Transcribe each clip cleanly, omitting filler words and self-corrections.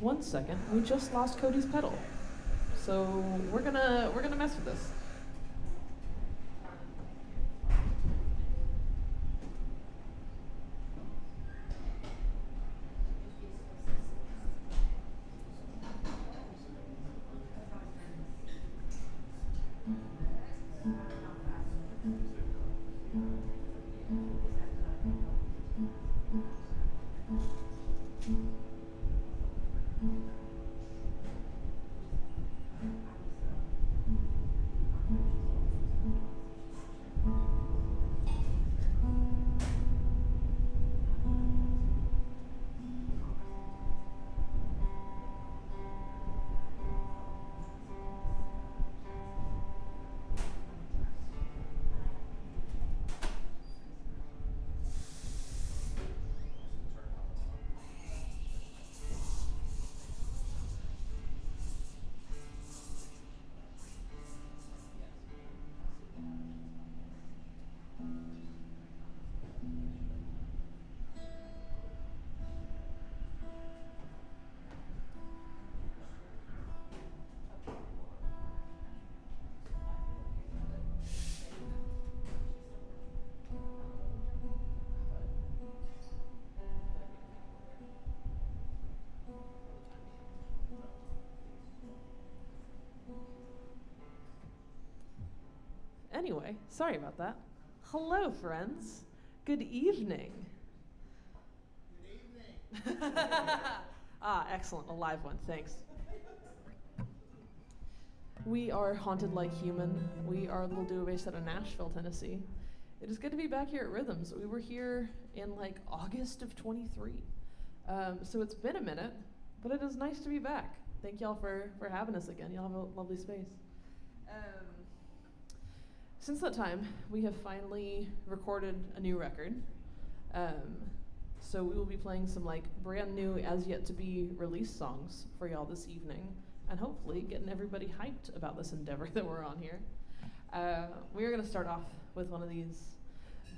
1 second. We just lost Cody's pedal. So we're gonna mess with this. Anyway, sorry about that. Hello, friends. Good evening. Good evening. Excellent. A live one. Thanks. We are Haunted Like Human. We are a little duo based out of Nashville, Tennessee. It is good to be back here at Rhythms. We were here in like August of 23. So it's been a minute, but it is nice to be back. Thank y'all for having us again. Y'all have a lovely space. Since that time, we have finally recorded a new record. So we will be playing some like brand new, as yet to be released songs for y'all this evening, and hopefully getting everybody hyped about this endeavor that we're on here. We are gonna start off with one of these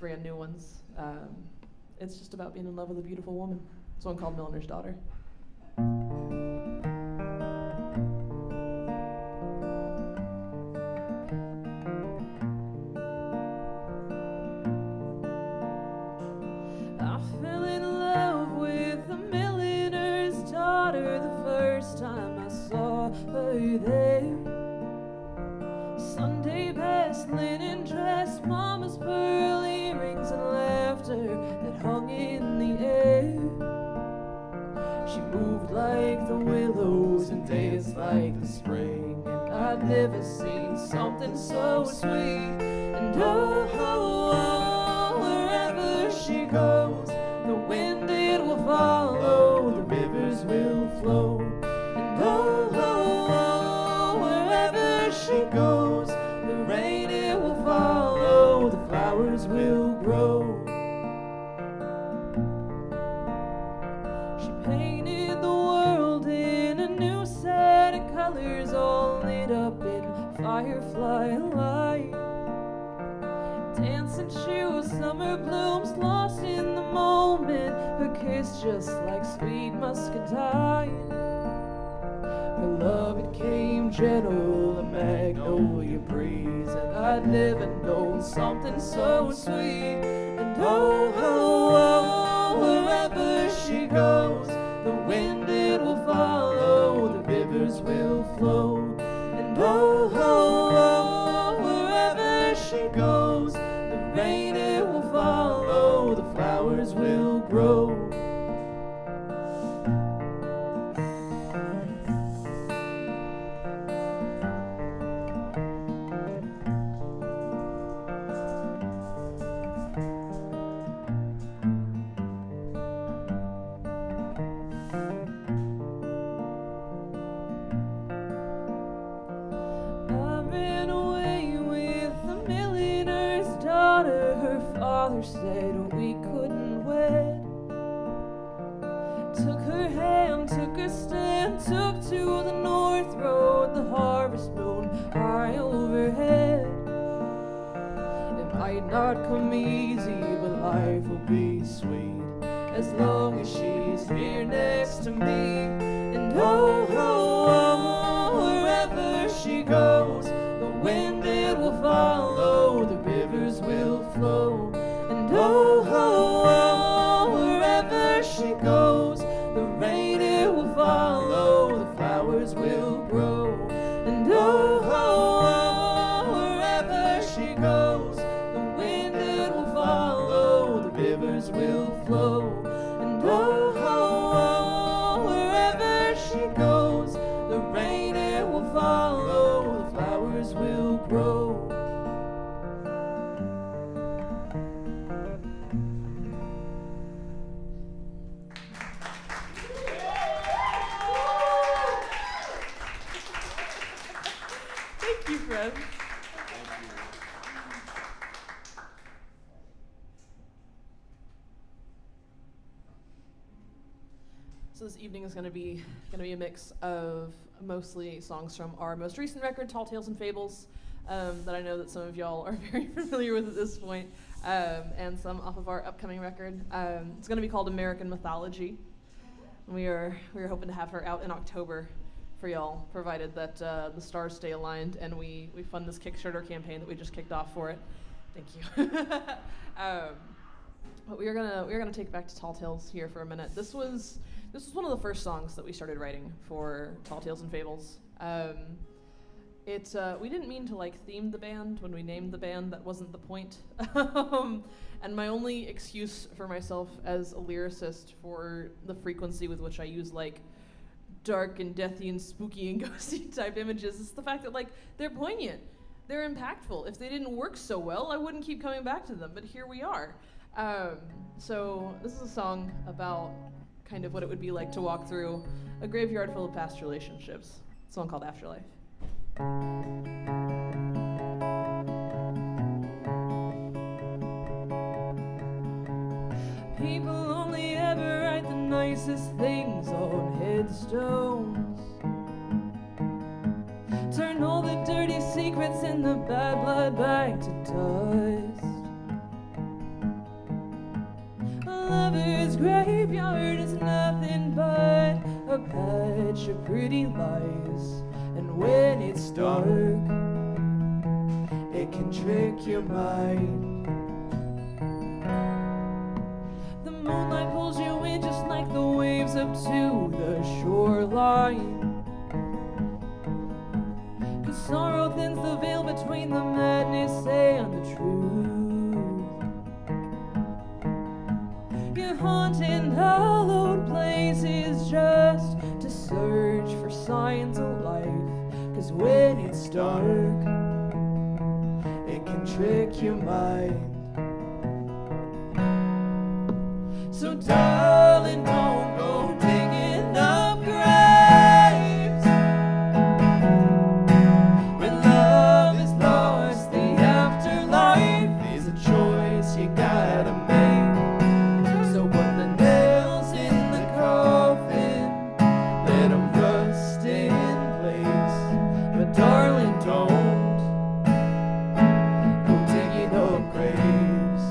brand new ones. It's just about being in love with a beautiful woman. It's one called Milliner's Daughter. Sunday best linen dress, mama's pearl earrings and laughter that hung in the air. She moved like the willows and danced like the spring, and I'd never seen something so sweet. And oh, wherever she goes, the wind it will follow, the rivers will flow. And oh, wherever she goes, the rain it will follow, the flowers will grow. She painted the world in a new set of colors, all lit up in firefly light. Dancing shoes, summer blooms, lost in the moment, her kiss just like sweet muscadine. Her love, it came gentle, a magnolia breeze, and I'd never known something so sweet. And oh, wherever she goes, the wind it will follow, the rivers will flow. And oh, wherever she goes, the rain it will follow, the flowers will grow. Said we couldn't wed. Took her hand, took a stand, took to the north road, the harvest moon high overhead. It might not come easy, but life will be sweet as long as she's here next to me. And So this evening is going to be a mix of mostly songs from our most recent record, Tall Tales and Fables, that I know that some of y'all are very familiar with at this point, and some off of our upcoming record. It's going to be called American Mythology. We are hoping to have her out in October for y'all, provided that the stars stay aligned and we fund this Kickstarter campaign that we just kicked off for it. Thank you. But we are gonna take back to Tall Tales here for a minute. This was one of the first songs that we started writing for Tall Tales and Fables. We didn't mean to theme the band when we named the band. That wasn't the point. And my only excuse for myself as a lyricist for the frequency with which I use dark and deathy and spooky and ghosty type images is the fact that they're poignant, they're impactful. If they didn't work so well, I wouldn't keep coming back to them. But here we are. So this is a song about kind of what it would be like to walk through a graveyard full of past relationships. It's a song called Afterlife. People only ever write the nicest things on headstones. Turn all the dirty secrets in the bad blood back to dust. A lover's graveyard is nothing but a patch of pretty lies. And when it's dark, it can trick your mind. The moonlight pulls you in just like the waves up to the shoreline. 'Cause sorrow thins the veil between the madness and the truth. You're haunting hallowed places just to search for signs of life. 'Cause when it's dark, it can trick your mind. So darling, don't go digging up graves. When love is lost, the afterlife is a choice you gotta make. So put the nails in the coffin, let them rust in place. But darling, don't go digging up graves.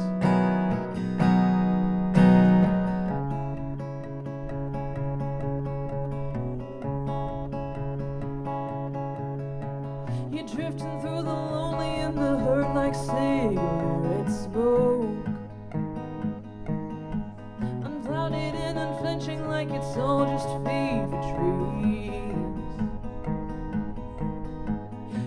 You're drifting through the lonely and the hurt like cigarette smoke. Unclouded and unflinching like it's all just fever dreams.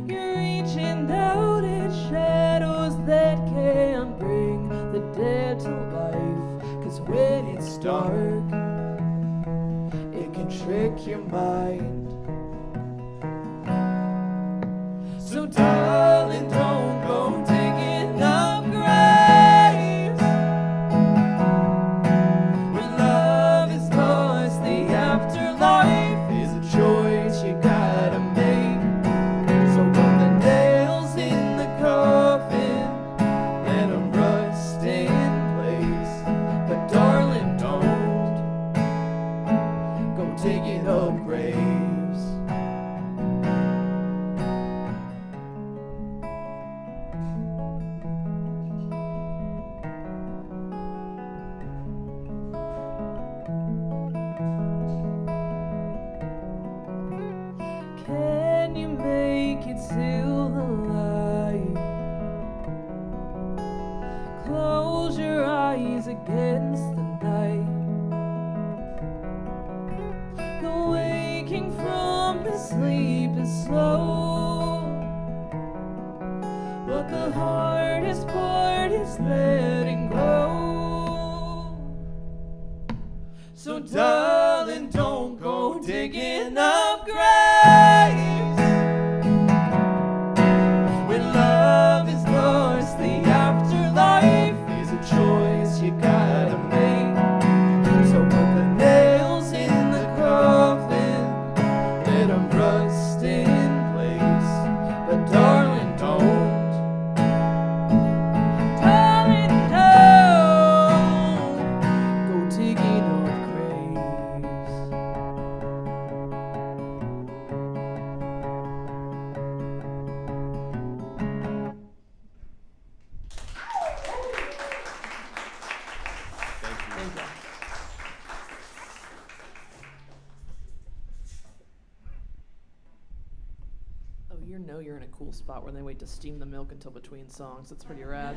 You're reaching out at shadows that can bring the dead to life. 'Cause when it's dark, it can trick your mind. So darling, don't go digging up graves. When love is lost, the afterlife is a choice you gotta make. So put the nails in the coffin, let them rust in place. But darling, don't go digging up graves. Can you make it till the light? Close your eyes against the night. The waking from the sleep is slow, but the hardest part is letting go. So darling, don't go digging up graves. When love is lost, the afterlife is a choice you gotta make. So put the nails in the coffin, let them rust in place. But darling, don't go digging up graves. you know you're in a cool spot when they wait to steam the milk until between songs. It's pretty rad.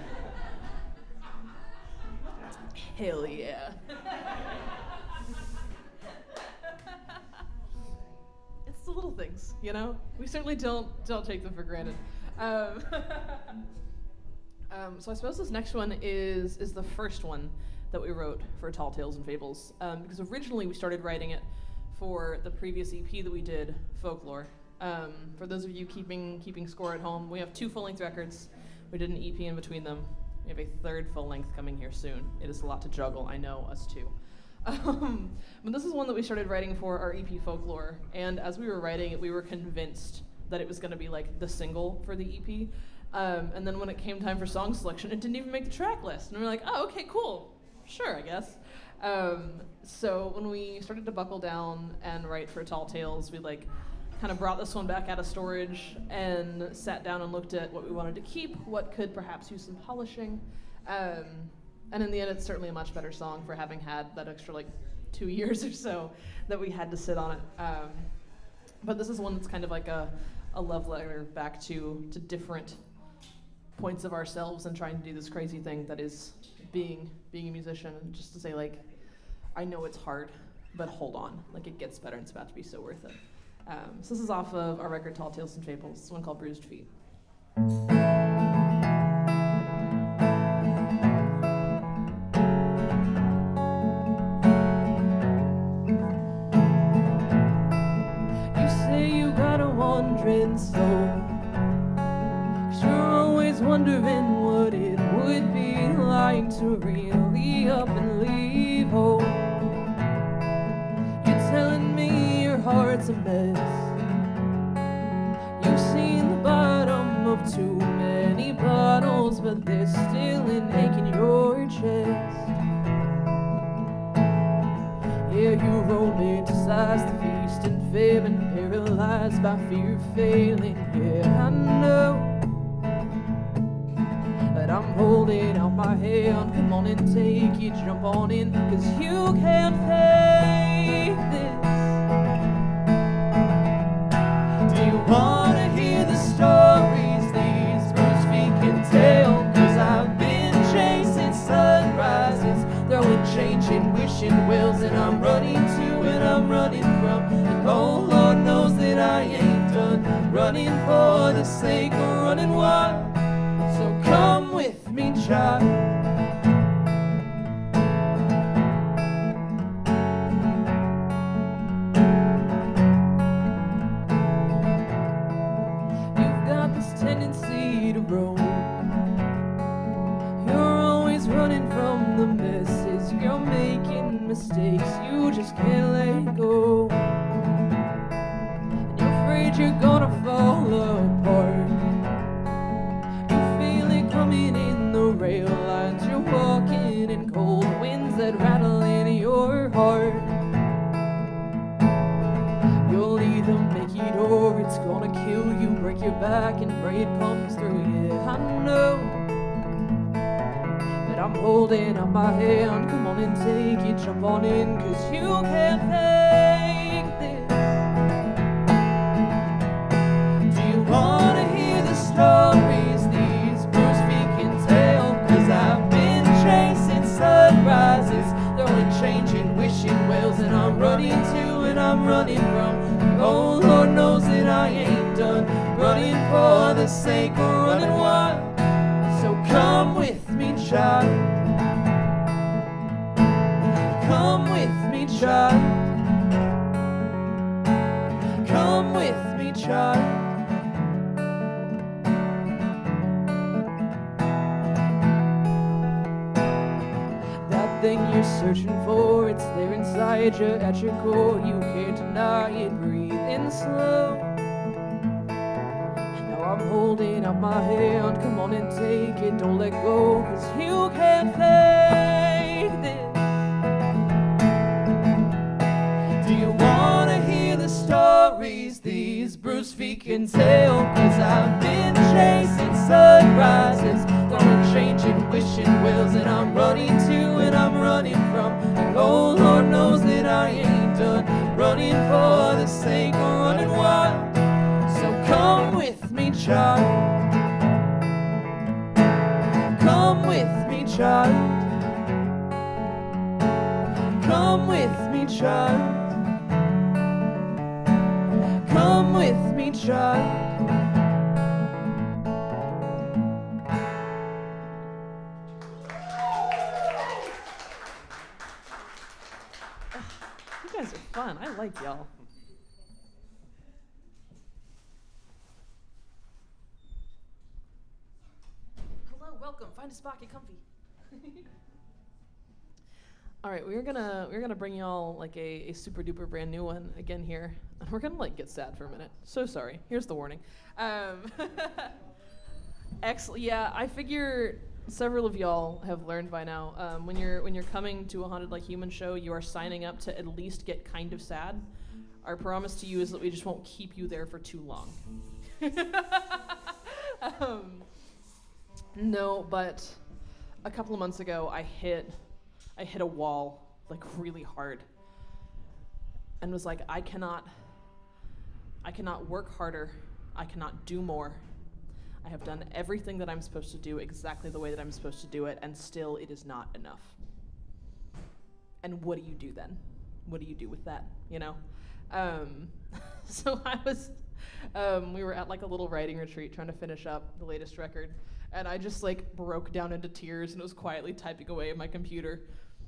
Hell yeah. It's the little things, you know? We certainly don't take them for granted. So I suppose this next one is the first one that we wrote for Tall Tales and Fables, because originally we started writing it for the previous EP that we did, Folklore. For those of you keeping score at home, we have 2 full-length records. We did an EP in between them. We have a 3rd full-length coming here soon. It is a lot to juggle, I know, us too. But this is one that we started writing for our EP Folklore, and as we were writing it, we were convinced that it was going to be like the single for the EP. And then when it came time for song selection, it didn't even make the track list. And we were like, oh, okay, cool. Sure, I guess. So when we started to buckle down and write for Tall Tales, we kind of brought this one back out of storage and sat down and looked at what we wanted to keep, what could perhaps use some polishing. And in the end, it's certainly a much better song for having had that extra 2 years or so that we had to sit on it. But this is one that's kind of like a love letter back to different points of ourselves and trying to do this crazy thing that is being a musician, and just to say I know it's hard, but hold on, it gets better and it's about to be so worth it. So this is off of our record Tall Tales and Fables, this one called Bruised Feet. You say you got a wandering soul, 'cause you're always wondering what it would be like to really up and leave home. You're telling me your heart's a mess. You've seen the bottom of too many bottles, but there's still an ache in your chest. Yeah, you romanticize the feast and famine, paralyzed by fear of failing. Yeah, I know, but I'm holding out my hand. Come on and take it, jump on in, 'cause you can't fake this. Do you wanna hear the stories these bruised feet can tell? 'Cause I've been chasing sunrises, throwing change and wishing wells, and I'm running to and I'm running from, and oh Lord knows that I ain't done running for the sake of running wild. So come with me, child. You've got this tendency to roam. You're always running from the messes. You're making mistakes you just can't let go. And you're afraid you're gonna fall apart. Coming in the rail lines, you're walking in cold winds that rattle in your heart. You'll either make it or it's gonna kill you, break your back and pray it comes through. Yeah, I know, but I'm holding out my hand. Come on and take it, jump on in, 'cause you can't fake this. Do you wanna hear the stories these bruised feet can tell? 'Cause I've been chasing sunrises, throwing change and wishing wells, and I'm running to and I'm running from, oh Lord knows that I ain't done running for the sake of running wild. So come with me, child. Come with me, child. Come with me, child. Thing you're searching for, it's there inside you, at your core. You can't deny it, breathe in slow. Now I'm holding out my hand. Come on and take it, don't let go, 'cause you can't fake this. Do you wanna hear the stories these bruised feet can tell? 'Cause I've been chasing sunrises, throwing change and wishing wells, and I'm running to and I'm running from, and oh Lord knows that I ain't done running for the sake of running wild. So come with me, child. Come with me, child. Come with me, child. Come with me, child. You guys are fun. I like y'all. Hello, welcome. Find a spot, get comfy. All right, we're gonna bring y'all like a super duper brand new one again here. We're gonna like get sad for a minute. So sorry. Here's the warning. Excellent. Yeah, I figure several of y'all have learned by now. When you're coming to a Haunted Like Human show, you are signing up to at least get kind of sad. Our promise to you is that we just won't keep you there for too long. No, but a couple of months ago, I hit a wall like really hard, and was like, I cannot work harder. I cannot do more. I have done everything that I'm supposed to do exactly the way that I'm supposed to do it, and still it is not enough. And what do you do then? What do you do with that, you know? So we were at like a little writing retreat trying to finish up the latest record, and I just like broke down into tears and was quietly typing away at my computer.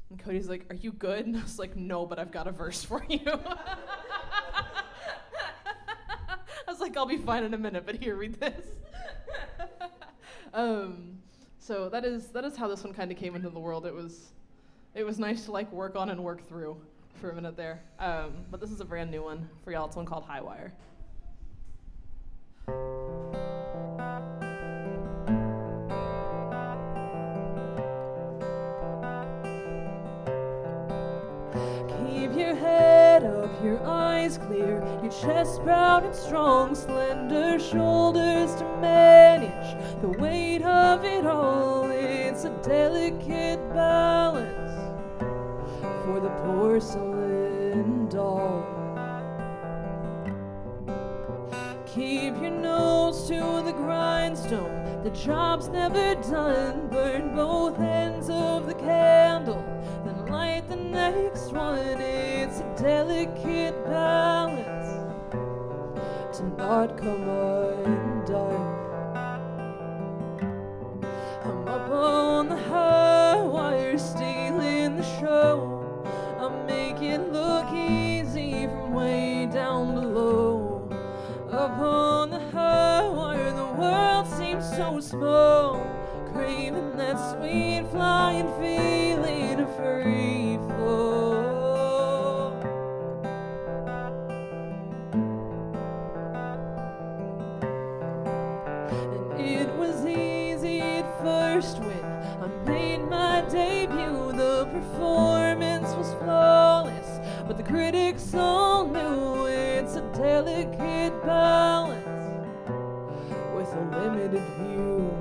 And Cody's like, "Are you good?" And I was like, "No, but I've got a verse for you." I was like, "I'll be fine in a minute, but here, read this." So that is how this one kind of came into the world. It was nice to like work on and work through for a minute there. But this is a brand new one for y'all. It's one called High Wire. Keep your head up, your eyes clear, your chest proud and strong, slender shoulders to manage the weight of it all. It's a delicate balance for the porcelain doll. Keep your nose to the grindstone, the job's never done. Burn both ends of the candle, then light the next one. It's a delicate balance to not come undone. I'm up on the high wire, stealing the show. I'll make it look easy from way down below. Up on the high wire, the world seems so small, craving that sweet flying feeling of free fall. And it was easy at first when I made my debut. The performance was flawless, but the critics all knew it's a delicate balance with a limited view.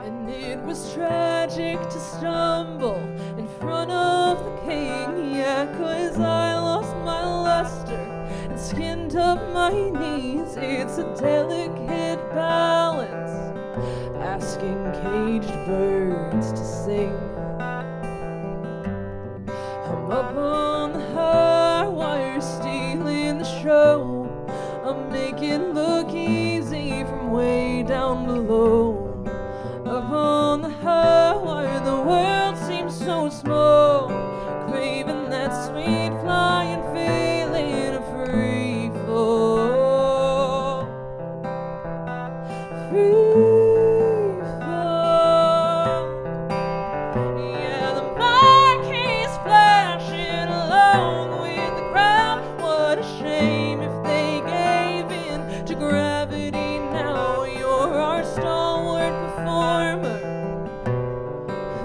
And it was tragic to stumble in front of the king, yeah, 'cause I lost my luster and skinned up my knees. It's a delicate balance, asking caged birds to sing. I'm up on the high wire, stealing the show. I'll make it look easy from way down below. Up on the high wire, the world seems so small, craving that sweet flying feeling of free fall. Free fall. Yeah, the marquee's flashing along with the crowd. What a shame if they gave in to gravity now. You're our stalwart performer.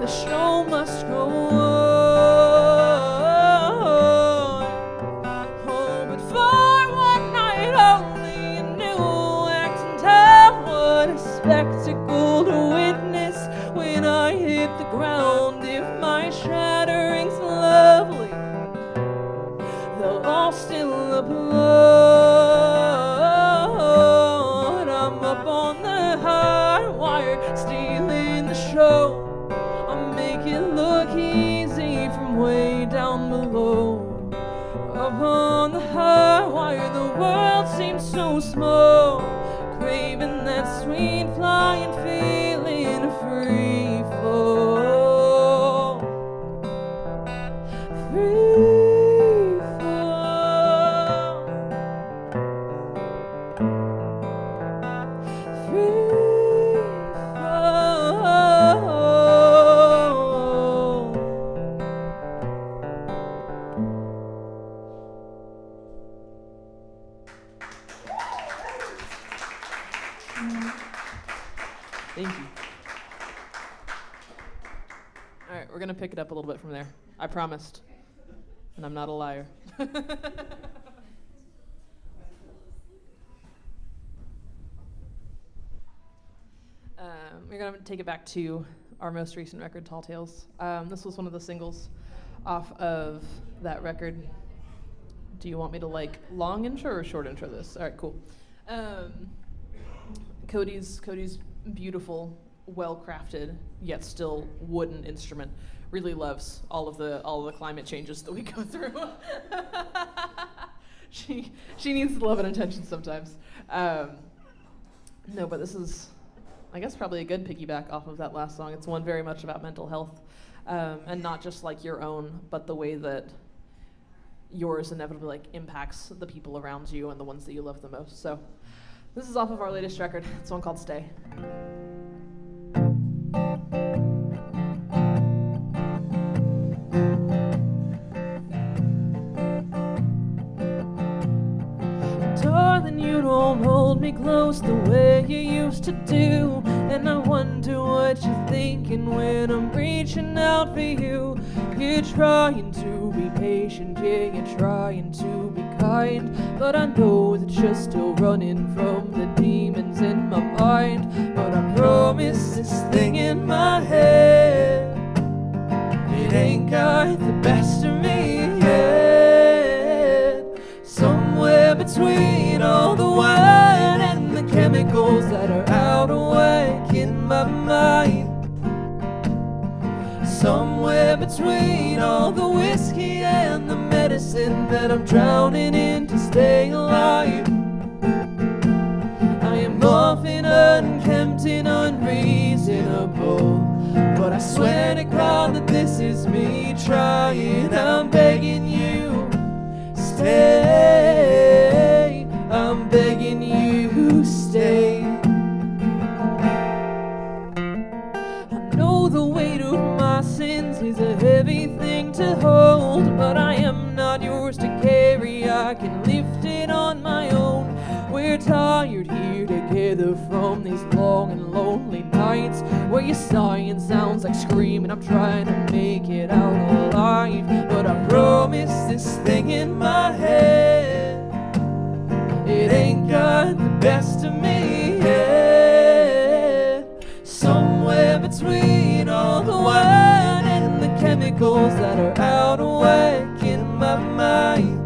The show must go on. Oh, but for one night only, a new act and tell. What a spectacle to witness when I hit the ground. If my shattering's lovely, they'll all still applaud. down below. Up on the high wire, the world seems so small, craving that sweet flying feeling of free fall. Free fall. Free fall. Thank you. All right, we're going to pick it up a little bit from there. I promised. And I'm not a liar. We're going to take it back to our most recent record, Tall Tales. This was one of the singles off of that record. Do you want me to like long intro or short intro this? All right, cool. Cody's beautiful, well-crafted, yet still wooden instrument really loves all of the climate changes that we go through. She needs love and attention sometimes. No, but this is, I guess, probably a good piggyback off of that last song. It's one very much about mental health, and not just like your own, but the way that yours inevitably like impacts the people around you and the ones that you love the most. So this is off of our latest record. It's one called Stay. Darling, you don't hold me close the way you used to do, and I wonder what you're thinking when I'm reaching out for you. You're trying to be patient, yeah, you're trying to be kind, but I know that you're still running from the demons in my mind. But I promise this thing in my head, it ain't got the best of me yet. Somewhere between all the wine and the chemicals that are out of whack in my mind. Somewhere between all the whiskey and the medicine that I'm drowning in to stay alive. I am often unkempt and unreasonable, but I swear to God that this is me trying. I'm begging you, stay. I'm begging you, stay. I know the weight of my sins is a heavy thing to hold, but I am not yours to carry. I can lift it on my own. We're tired here together from these long and lonely nights where your sighing sounds like screaming. I'm trying to make it out alive, but I promise this thing in my head, it ain't got the best of me yet. Somewhere between all the wine and the chemicals that are out of whack in my mind.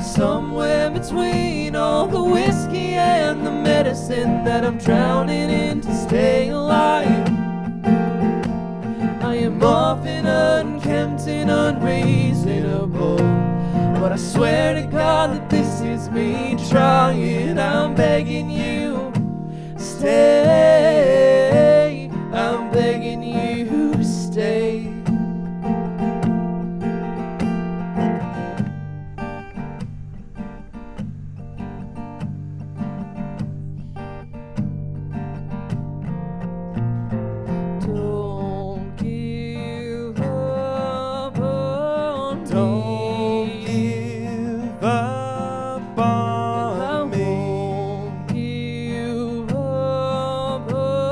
Somewhere between all the whiskey and the medicine that I'm drowning in to stay alive. I am often unkempt and unreasonable, but I swear to God that this is me trying. I'm begging you, stay. I'm begging you, stay. Don't give up on me. Don't give up on me. I won't give up on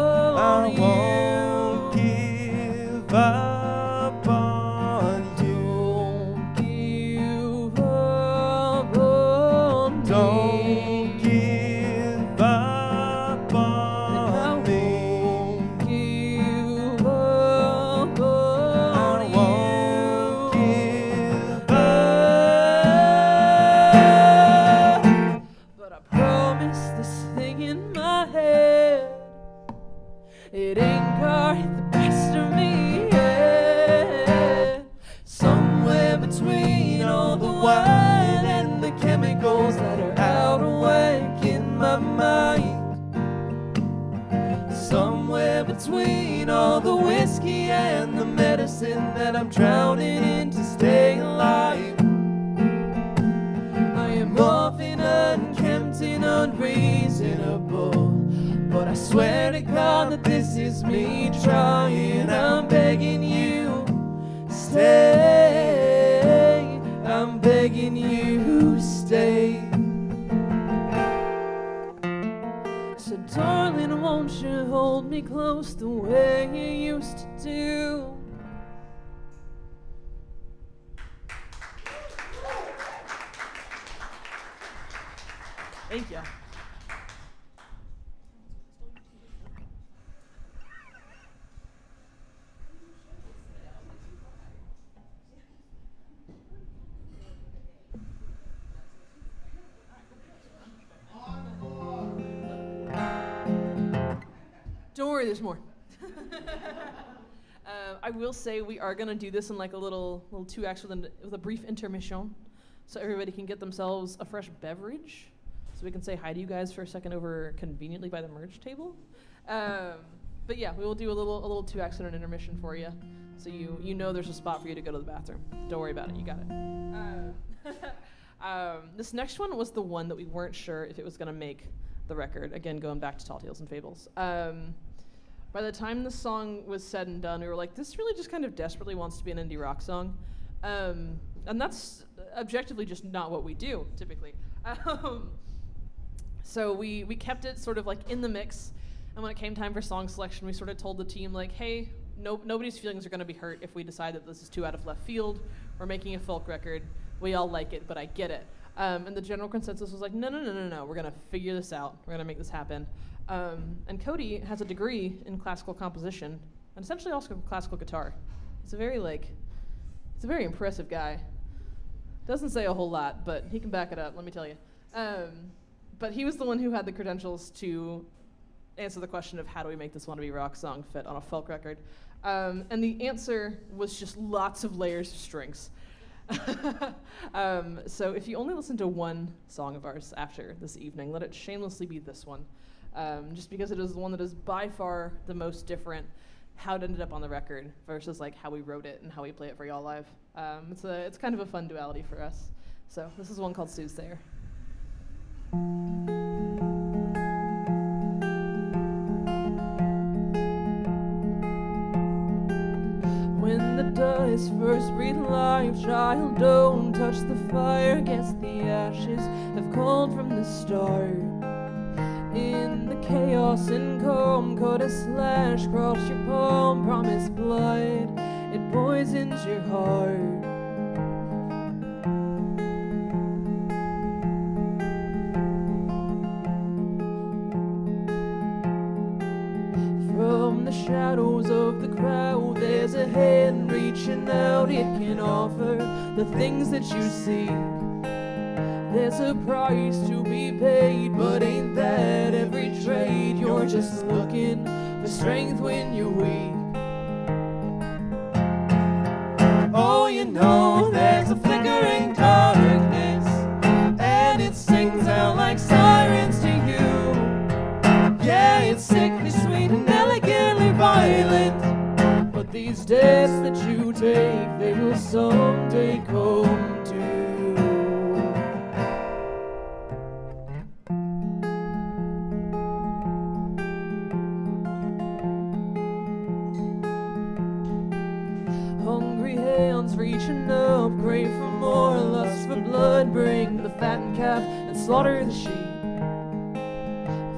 ocean that I'm drowning in to stay alive. I am often unkempt and unreasonable, but I swear to God that this is me trying. I'm begging you, stay. I'm begging you, stay. So darling, won't you hold me close the way you used to do? Thank you. Don't worry, there's more. I will say we are gonna do this in like a little two acts with a brief intermission, so everybody can get themselves a fresh beverage, so we can say hi to you guys for a second over conveniently by the merge table. But yeah, we will do a little two acts and an intermission for you, so you know there's a spot for you to go to the bathroom. Don't worry about it, you got it. This next one was the one that we weren't sure if it was gonna make the record. Again, going back to Tall Tales and Fables. By the time the song was said and done, we were like, this really just kind of desperately wants to be an indie rock song. And that's objectively just not what we do, typically. So we kept it sort of like in the mix, and when it came time for song selection, we sort of told the team, like, hey, nobody's feelings are going to be hurt if we decide that this is too out of left field. We're making a folk record. We all like it, but I get it. And the general consensus was like, no, we're going to figure this out. We're going to make this happen. And Cody has a degree in classical composition, and essentially also classical guitar. He's a very impressive guy. Doesn't say a whole lot, but he can back it up, let me tell you. But he was the one who had the credentials to answer the question of how do we make this wannabe rock song fit on a folk record. And the answer was just lots of layers of strings. So if you only listen to one song of ours after this evening, let it shamelessly be this one. Just because it is the one that is by far the most different how it ended up on the record versus like how we wrote it and how we play it for y'all live. It's kind of a fun duality for us. So this is one called Soothsayer. When the dust first breathe life, child, don't touch the fire. Guess the ashes have called from the start. In the chaos and calm, cut a slash across your palm. Promise blood, it poisons your heart. From the shadows of the crowd, there's a hand reaching out. It can offer the things that you seek. There's a price to be paid, but ain't that every trade? You're just looking for strength when you're weak. Oh, you know there's a flickering darkness, and it sings out like sirens to you. Yeah, it's sickly sweet and elegantly violent, But these deaths that you take, they will someday come to. Hungry hands reaching up, crave for more, lust for blood. Bring the fattened calf and slaughter the sheep.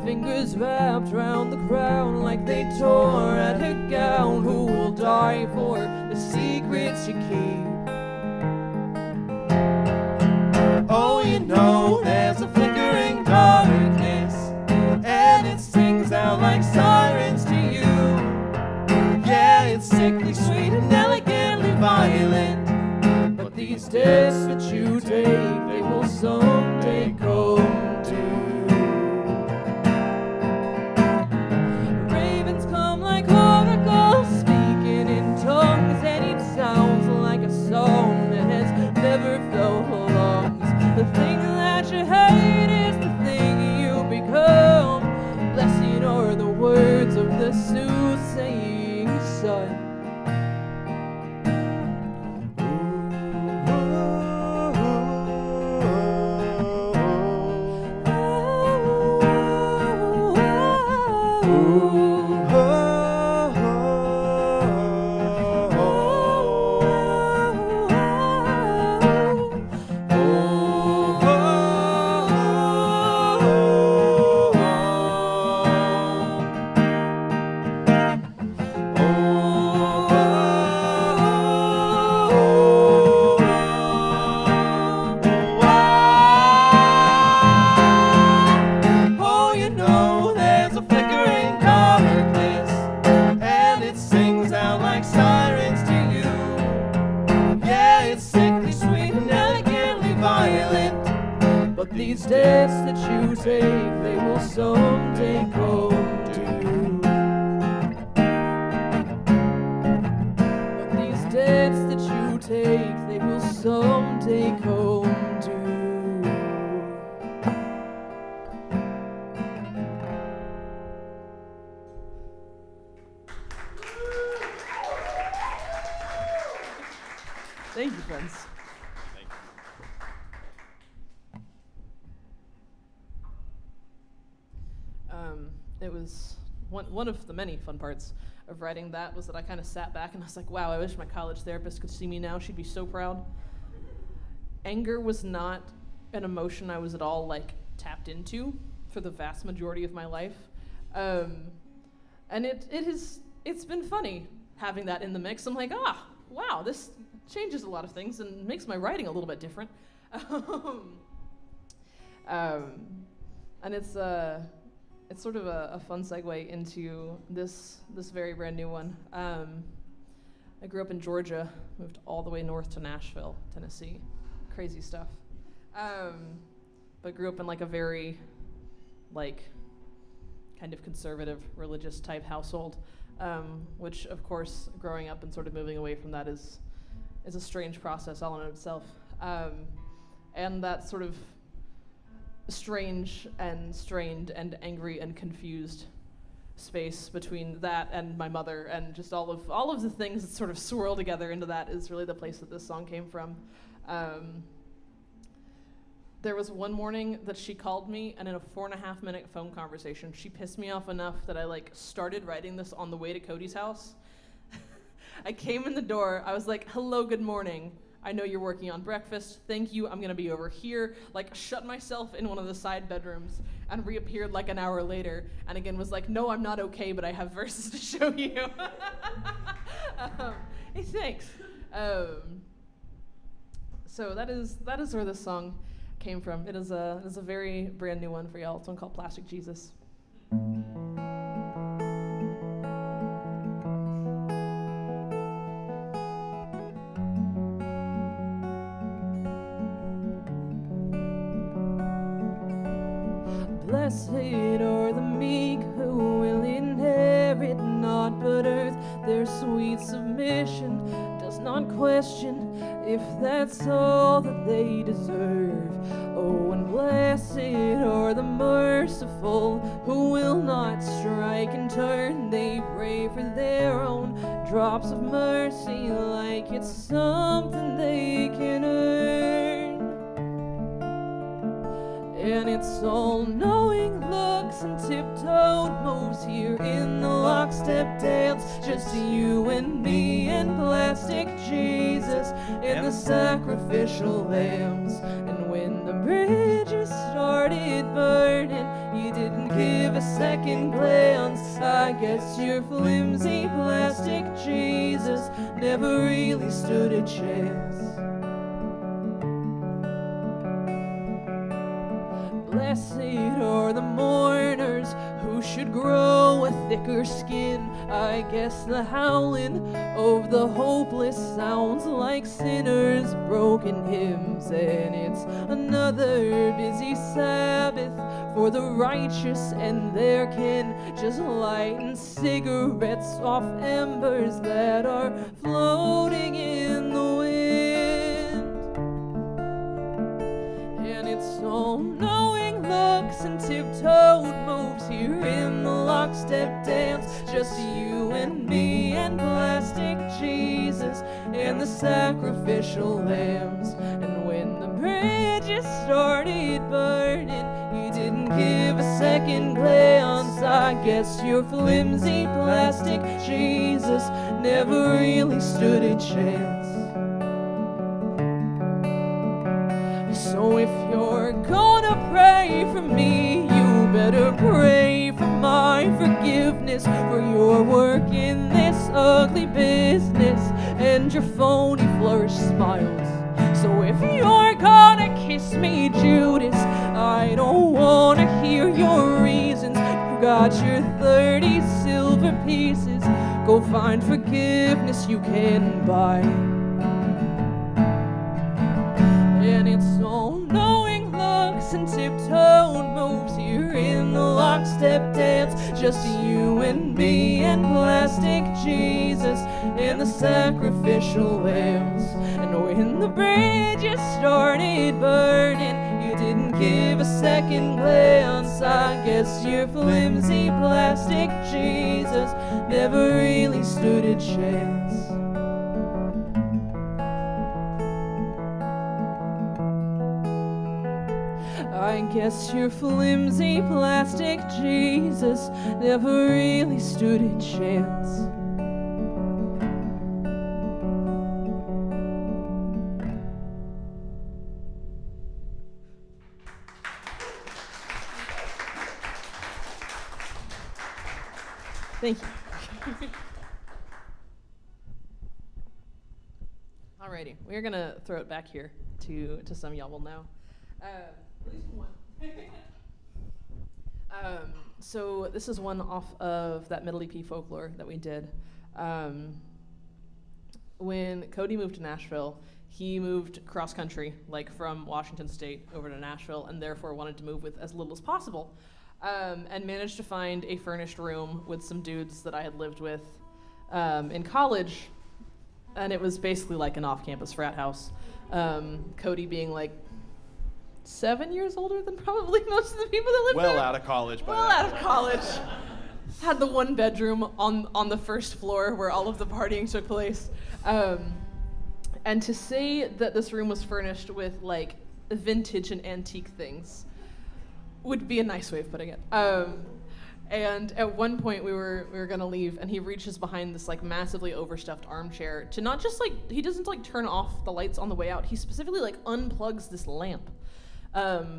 Fingers wrapped round the crown like they tore at her gown. Who will die for the secrets you keep? Oh, you know there's a flickering darkness, and it sings out like sirens to you. Yeah, it's sickly sweet and elegantly violent, But these deaths that you take, they will someday come to. Ravens come like oracles, speaking in tongues, and each sounds like a song that has never felt lungs. The thing that you hate is the thing you become. Blessed are the words of the soothsaying sun. these debts that you take, they will someday come due. But these debts that you take, they will someday come due. Thank you, friends. Thank you. It was one of the many fun parts of writing that was that I kind of sat back and I was like, wow, I wish my college therapist could see me now. She'd be so proud. Anger was not an emotion I was at all like tapped into for the vast majority of my life. And it's been funny having that in the mix. I'm like, wow, this changes a lot of things and makes my writing a little bit different. And it's sort of a fun segue into this very brand new one. I grew up in Georgia, moved all the way north to Nashville, Tennessee. Crazy stuff. But grew up in like a very like kind of conservative religious type household, which of course growing up and sort of moving away from that is a strange process all in itself. And that sort of strange and strained and angry and confused space between that and my mother and just all of the things that sort of swirl together into that is really the place that this song came from. There was one morning that she called me, and in a 4.5-minute phone conversation, she pissed me off enough that I like started writing this on the way to Cody's house. I came in the door, I was like, hello, good morning. I know you're working on breakfast. Thank you, I'm gonna be over here. Like, shut myself in one of the side bedrooms and reappeared like an hour later, and again was like, no, I'm not okay, but I have verses to show you. Hey, thanks. So that is where this song came from. It is a very brand new one for y'all. It's one called Plastic Jesus. Blessed are the meek who will inherit not but earth. Their sweet submission does not question if that's all that they deserve. Oh, and blessed are the merciful who will not strike and turn. They pray for their own drops of mercy like it's something they can earn. And it's all-knowing looks and tiptoed moves here in the lockstep dance. Just you and me and plastic Jesus and the sacrificial lambs. And when the bridges started burning, you didn't give a second glance. I guess your flimsy plastic Jesus never really stood a chance. Blessed are the mourners who should grow a thicker skin. I guess the howling of the hopeless sounds like sinners' broken hymns. And it's another busy Sabbath for the righteous and their kin, just lighting cigarettes off embers that are floating in the wind. And it's all-knowing looks and tiptoed moves here in the lockstep dance. Just you and me and plastic Jesus and the sacrificial lambs. And when the bridges started burning, you didn't give a second glance. I guess your flimsy plastic Jesus never really stood a chance. So if you're gonna pray for me, you better pray for my forgiveness, for your work in this ugly business and your phony flourish smiles. So if you're gonna kiss me, Judas, I don't wanna hear your reasons. You got your 30 silver pieces, go find forgiveness you can buy. And it's all-knowing looks and tiptoes two-step dance, just you and me and plastic Jesus and the sacrificial lambs. And when the bridges started burning, you didn't give a second glance. I guess your flimsy plastic Jesus never really stood a chance. I guess your flimsy plastic Jesus never really stood a chance. Thank you. Alrighty, we're gonna throw it back here to some y'all will know. At least one. So this is one off of that middle EP folklore that we did. When Cody moved to Nashville, he moved cross country, like from Washington State over to Nashville, and therefore wanted to move with as little as possible. And managed to find a furnished room with some dudes that I had lived with in college, and it was basically like an off-campus frat house. Cody being like 7 years older than probably most of the people that lived there. Well out of college. Well out of college. Had the one bedroom on the first floor where all of the partying took place. And to say that this room was furnished with like vintage and antique things would be a nice way of putting it. And at one point we were gonna leave, and he reaches behind this like massively overstuffed armchair to not just like, he doesn't like turn off the lights on the way out, he specifically like unplugs this lamp.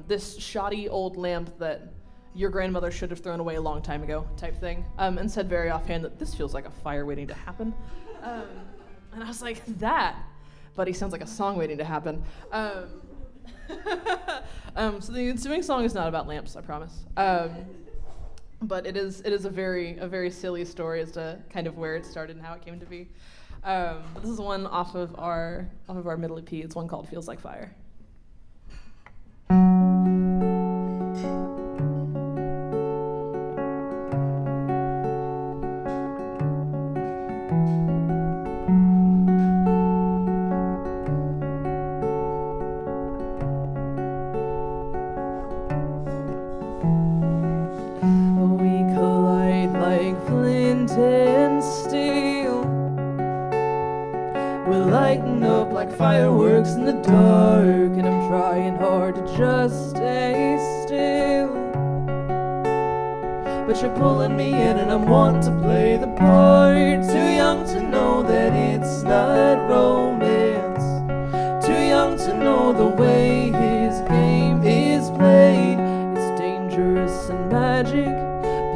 This shoddy old lamp that your grandmother should have thrown away a long time ago type thing, and said very offhand that this feels like a fire waiting to happen. And I was like, that, buddy, sounds like a song waiting to happen. So the ensuing song is not about lamps, I promise. But it is a very silly story as to kind of where it started and how it came to be. This is one off of our middle EP. It's one called Feels Like Fire. Fireworks in the dark, and I'm trying hard to just stay still, but you're pulling me in and I'm wanting to play the part. Too young to know that it's not romance, too young to know the way his game is played. It's dangerous and magic,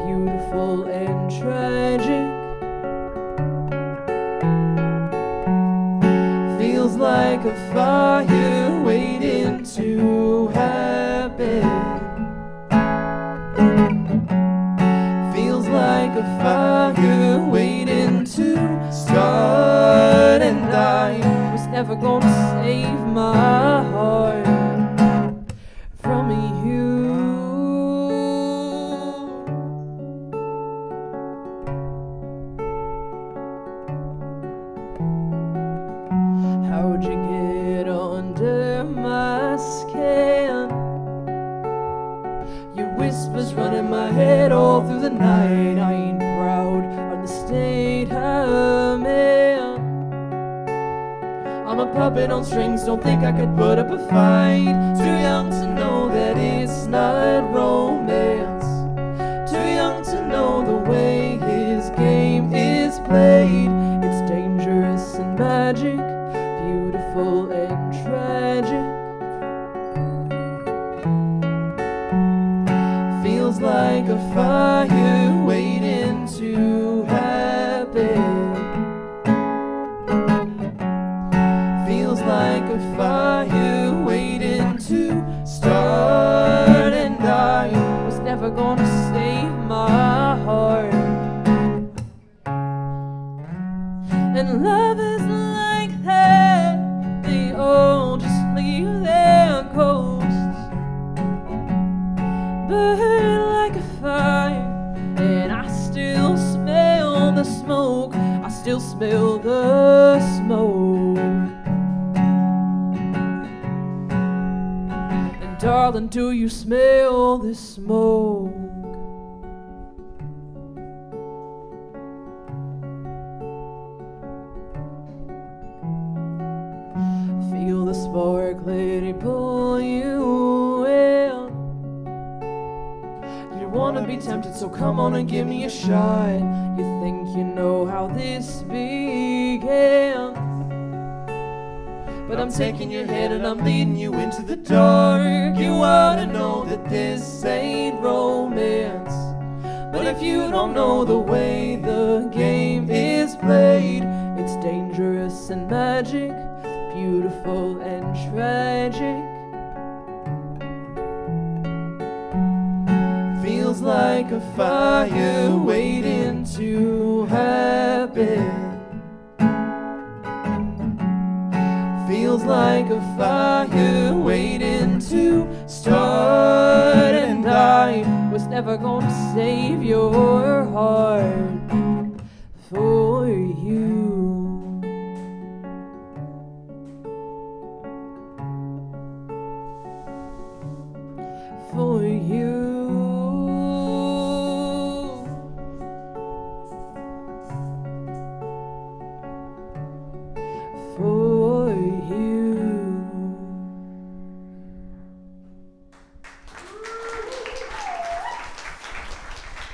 beautiful and tragic. Feels like a fire waiting to happen. Feels like a fire waiting to start, and I was never gonna save my heart from you. How'd you get under my skin? Your whispers run in my head all through the night. I ain't proud of the state I'm in. I'm a puppet on strings, don't think I could put up a fight. Too young to know that it's not romance, too young to know the way his game is played. It's dangerous and magic, beautiful and tragic. Feels like a fire waiting to happen. Feels like a fire waiting to start, and I was never gonna save my heart. And love is like that, they all just leave their ghosts, burn like a fire Darling, do you smell the smoke? Feel the spark, let it pull you in. You wanna be tempted, so come on and give me a shot. You think you know how this began, but I'm taking your head and I'm leading you into the dark. You ought to know that this ain't romance, but if you don't know the way the game is played, it's dangerous and magic, beautiful and tragic. Feels like a fire waiting to happen. Feels like a fire waiting to start. And I was never gonna save your heart for you. For you. For you.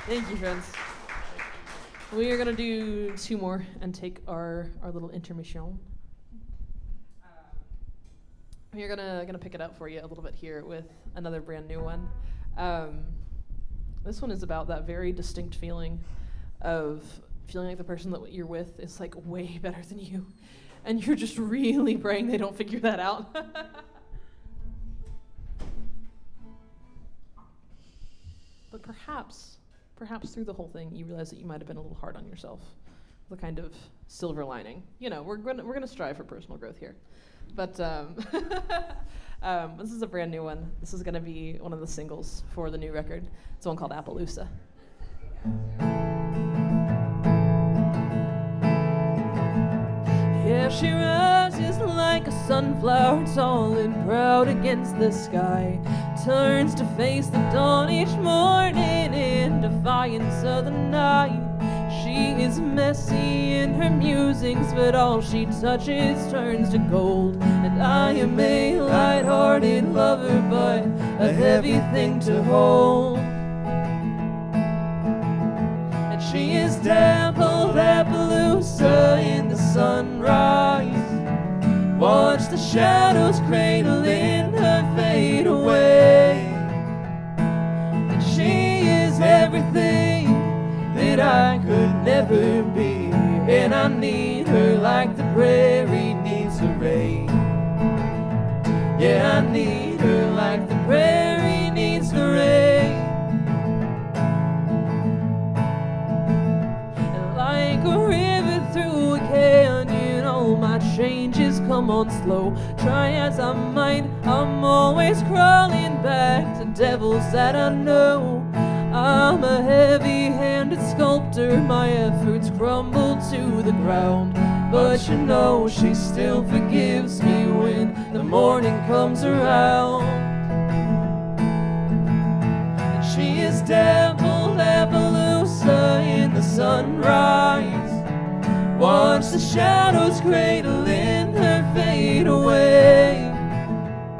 Thank you, friends. We are gonna do two more and take our little intermission. We're gonna pick it up for you a little bit here with another brand new one. This one is about that very distinct feeling of feeling like the person that you're with is like way better than you, and you're just really praying they don't figure that out. But perhaps through the whole thing, you realize that you might have been a little hard on yourself. The kind of silver lining. You know, we're gonna strive for personal growth here. But this is a brand new one. This is gonna be one of the singles for the new record. It's one called Appaloosa. Yeah, she rises like a sunflower, tall and proud against the sky. Turns to face the dawn each morning in defiance of the night. She is messy in her musings, but all she touches turns to gold. And I am a light-hearted lover, but a heavy thing to hold. And she is dappled Appaloosa in the sunrise. Watch the shadows cradle in her fade away. And she is everything that I could never be, and I need her like the prairie needs the rain. Yeah, I need her like the prairie needs the rain. And like a river through a canyon, all my changes come on slow. Try as I might, I'm always crawling back to devils that I know. I'm a heavy-handed sculptor, my efforts crumble to the ground. But you know she still forgives me when the morning comes around. And she is dappled Appaloosa in the sunrise. Watch the shadows cradle in her fade away.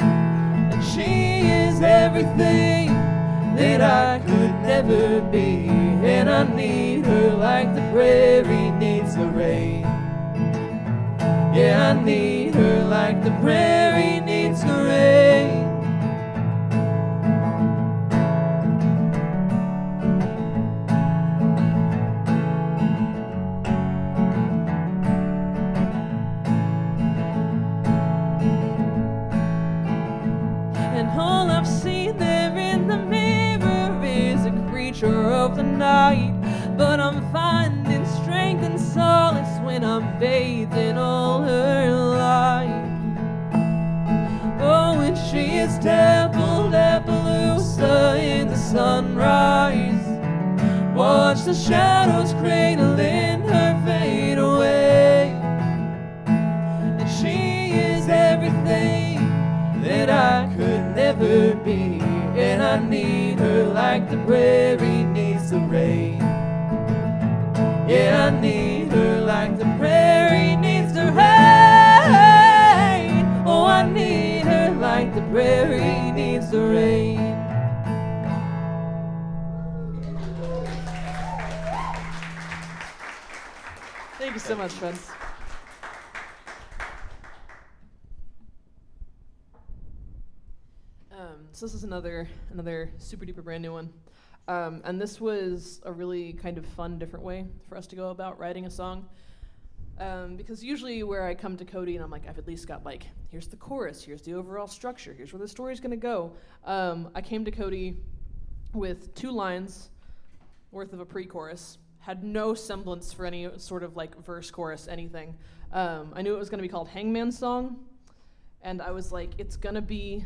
And she is everything that I could never be, and I need her like the prairie needs the rain. Yeah, I need her like the prairie needs the rain. And all I've seen there in the mirror is a creature of the night, but I'm finding strength and solace when I'm bathed in all her light. Oh, and she is dappled Appaloosa in the sunrise. Watch the shadows cradle in her fade away. And she is everything that I could never I need her like the prairie needs the rain. Yeah, I need her like the prairie needs the rain. Oh, I need her like the prairie needs the rain. Thank you so much, friends. So this is another super duper brand new one. And this was a really kind of fun, different way for us to go about writing a song. Because usually where I come to Cody and I'm like, I've at least got like, here's the chorus, here's the overall structure, here's where the story's gonna go. I came to Cody with 2 lines worth of a pre-chorus, had no semblance for any sort of like verse, chorus, anything. I knew it was gonna be called Hangman's Song, and I was like, it's gonna be,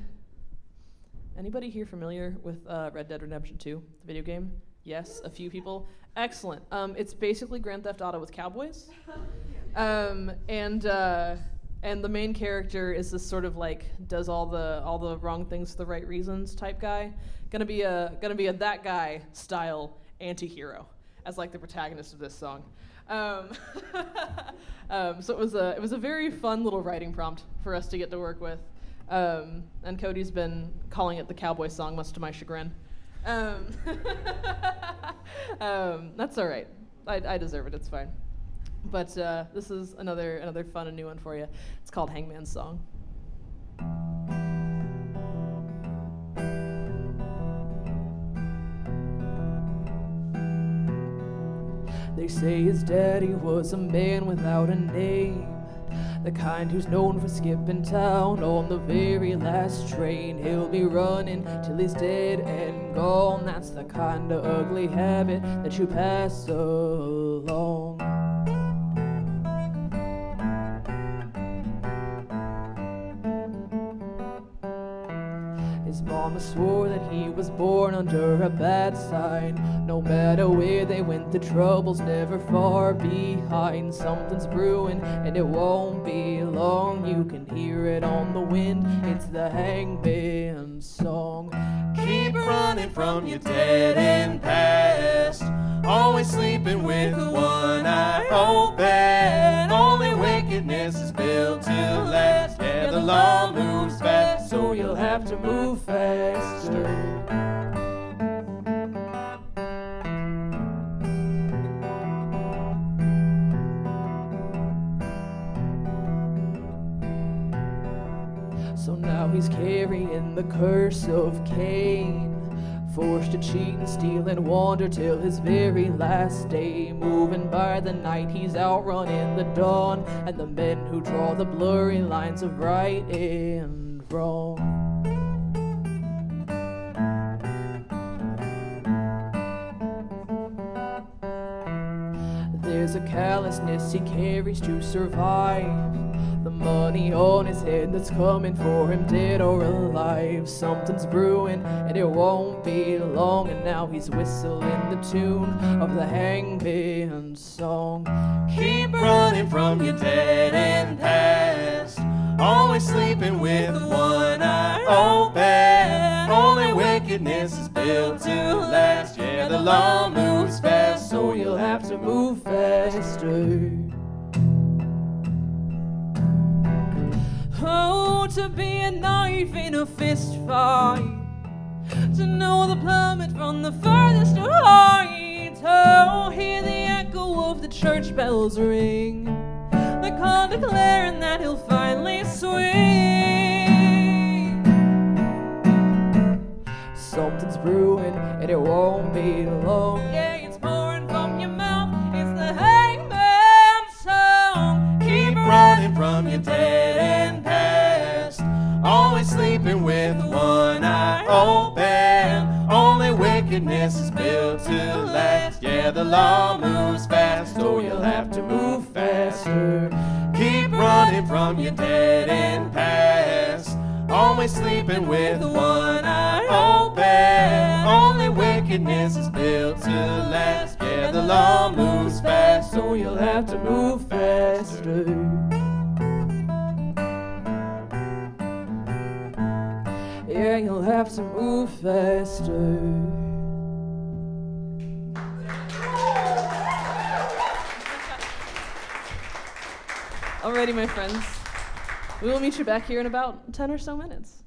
anybody here familiar with Red Dead Redemption 2, the video game? Yes, a few people. Excellent. It's basically Grand Theft Auto with cowboys. And the main character is this sort of like does all the wrong things for the right reasons type guy. Gonna be a that guy style anti-hero as like the protagonist of this song. So it was a very fun little writing prompt for us to get to work with. And Cody's been calling it the cowboy song, much to my chagrin. That's all right. I deserve it. It's fine. But this is another fun and new one for you. It's called Hangman's Song. They say his daddy was a man without a name, the kind who's known for skipping town on the very last train. He'll be running till he's dead and gone. That's the kind of ugly habit that you pass along. His mama swore that he was born under a bad sign. No matter where they went, the trouble's never far behind. Something's brewing and it won't be long. You can hear it on the wind. It's the Hangman's Song. Keep running from your dead-end past, always sleeping with one eye open. Only wickedness is built to last. Yeah, the law moves fast, so you'll have to move faster. So now he's carrying the curse of Cain, forced to cheat and steal and wander till his very last day. Moving by the night, he's outrunning the dawn and the men who draw the blurry lines of right and wrong. There's a callousness he carries to survive, the money on his head that's coming for him, dead or alive. Something's brewing and it won't be long, and now he's whistling the tune of the Hangman's Song. Keep running from your dead-end past, always sleeping with one eye open. Only wickedness is built to last. Yeah, the law moves fast, so you'll have to move faster. Oh, to be a knife in a fist fight, to know the plummet from the furthest height. Oh, hear the echo of the church bells ring, the call declaring that he'll finally swing. Something's brewing and it won't be long. Yeah, it's pouring from your mouth. It's the Hangman's Song. Keep running from your dead-end past, always sleeping with one eye open. Only wickedness is built to last. Yeah, the law moves fast, so you'll have to move faster. Keep running from your dead-end past, always sleeping with one eye open. Only wickedness is built to last. Yeah, the law moves fast, so you'll have to move faster. Yeah, you'll have to move faster. Alrighty, my friends. We will meet you back here in about 10 or so minutes.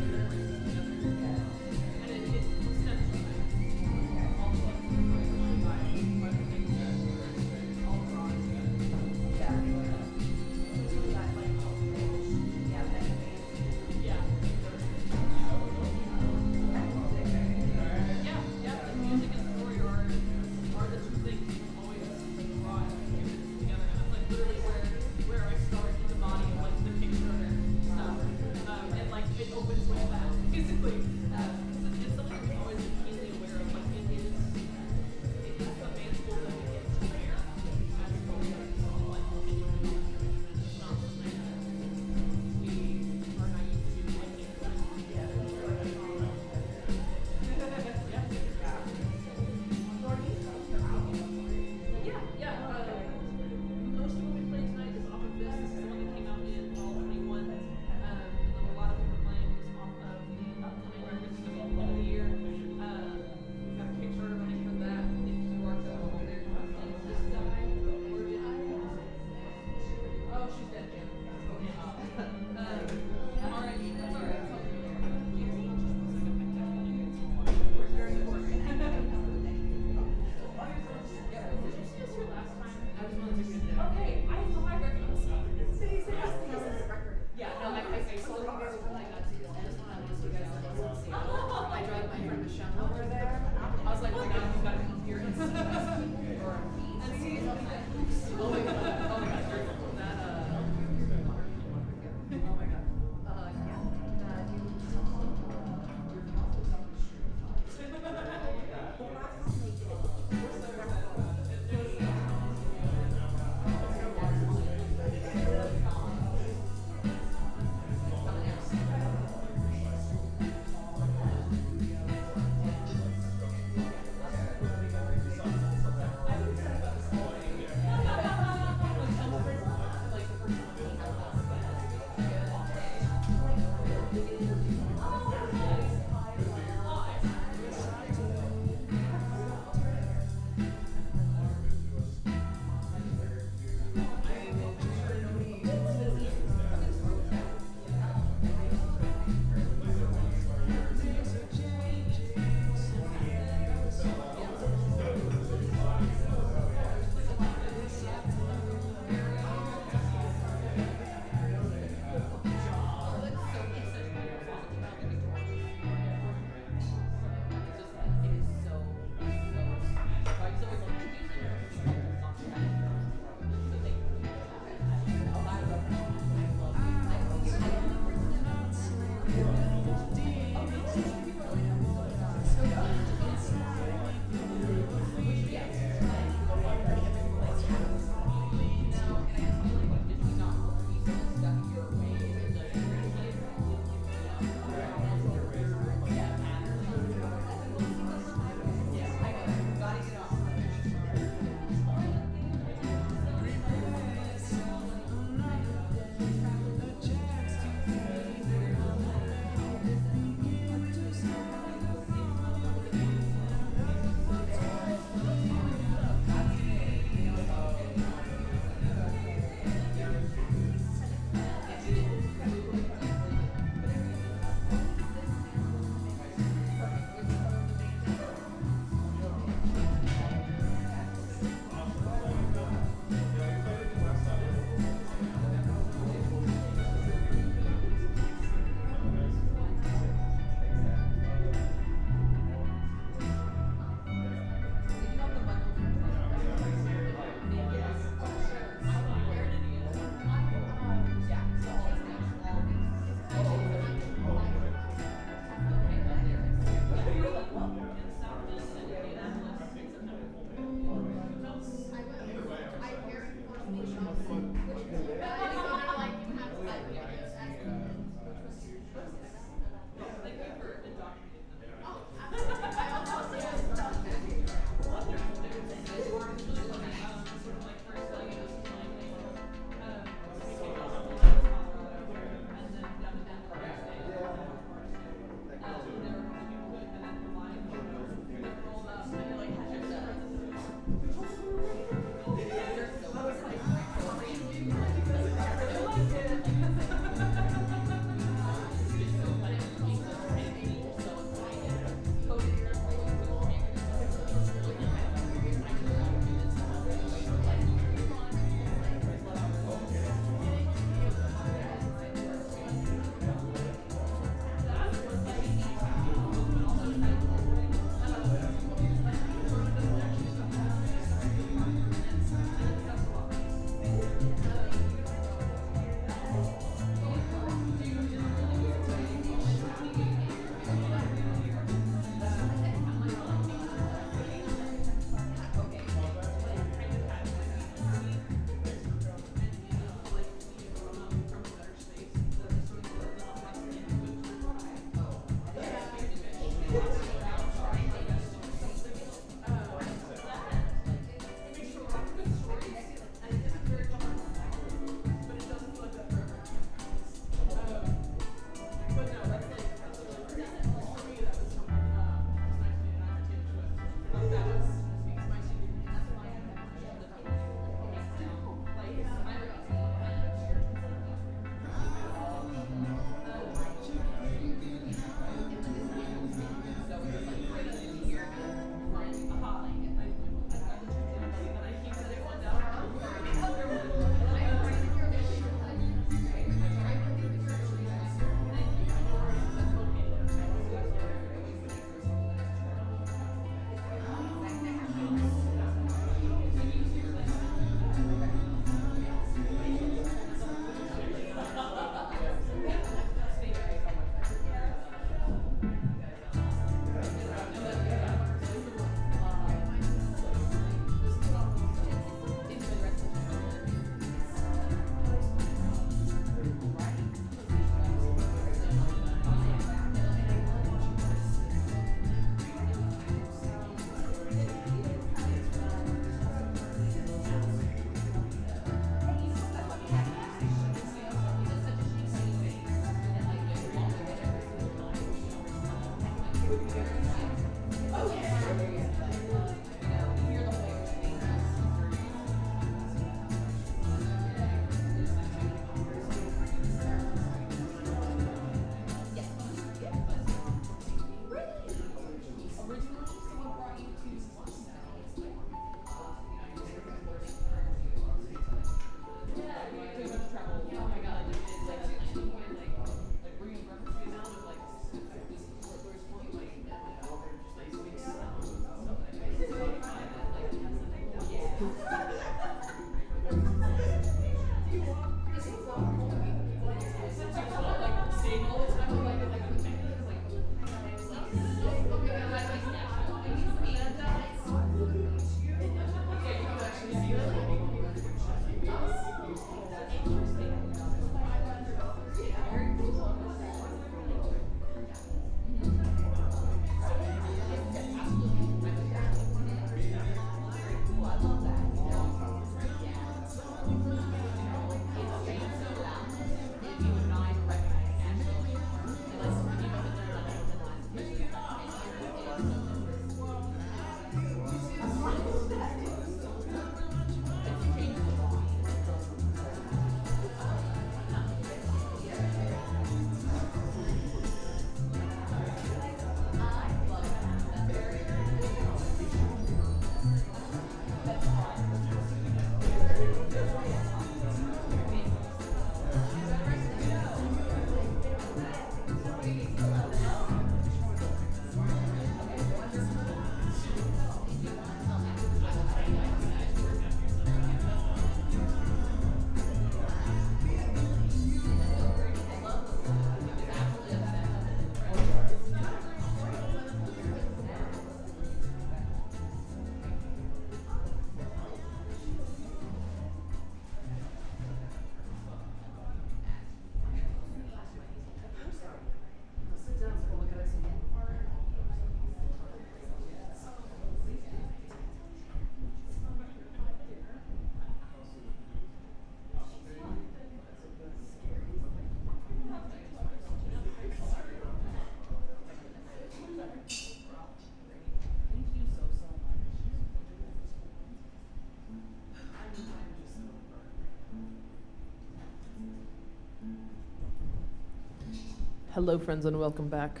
Hello, friends, and welcome back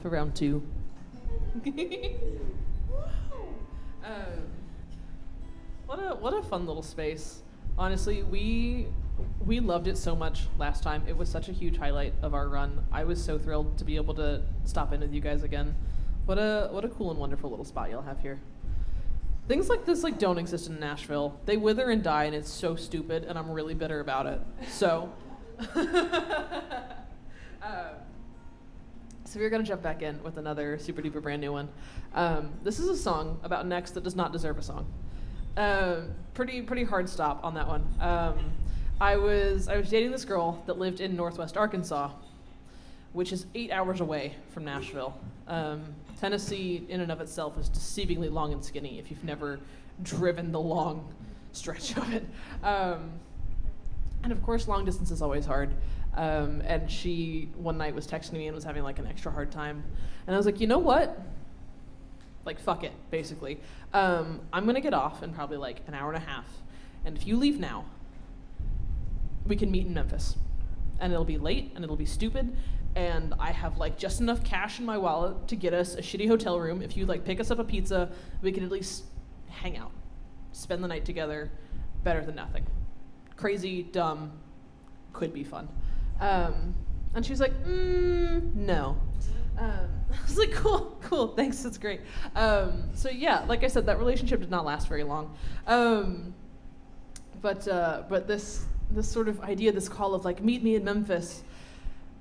for round two. What a fun little space. Honestly, we loved it so much last time. It was such a huge highlight of our run. I was so thrilled to be able to stop in with you guys again. What a cool and wonderful little spot y'all have here. Things like this don't exist in Nashville. They wither and die, and it's so stupid, and I'm really bitter about it. So. So we're gonna jump back in with another super duper brand new one. This is a song about an ex that does not deserve a song. Pretty hard stop on that one. I was dating this girl that lived in Northwest Arkansas, which is 8 hours away from Nashville. Tennessee in and of itself is deceivingly long and skinny if you've never driven the long stretch of it. And of course, long distance is always hard. And she one night was texting me and was having an extra hard time. And I was like, you know what? Fuck it, basically. I'm gonna get off in probably an hour and a half. And if you leave now, we can meet in Memphis. And it'll be late and it'll be stupid. And I have just enough cash in my wallet to get us a shitty hotel room. If you pick us up a pizza, we can at least hang out, spend the night together. Better than nothing. Crazy, dumb, could be fun. And she's like, no. I was like, cool, thanks, that's great. So yeah, like I said, that relationship did not last very long. But this sort of idea, this call of meet me in Memphis,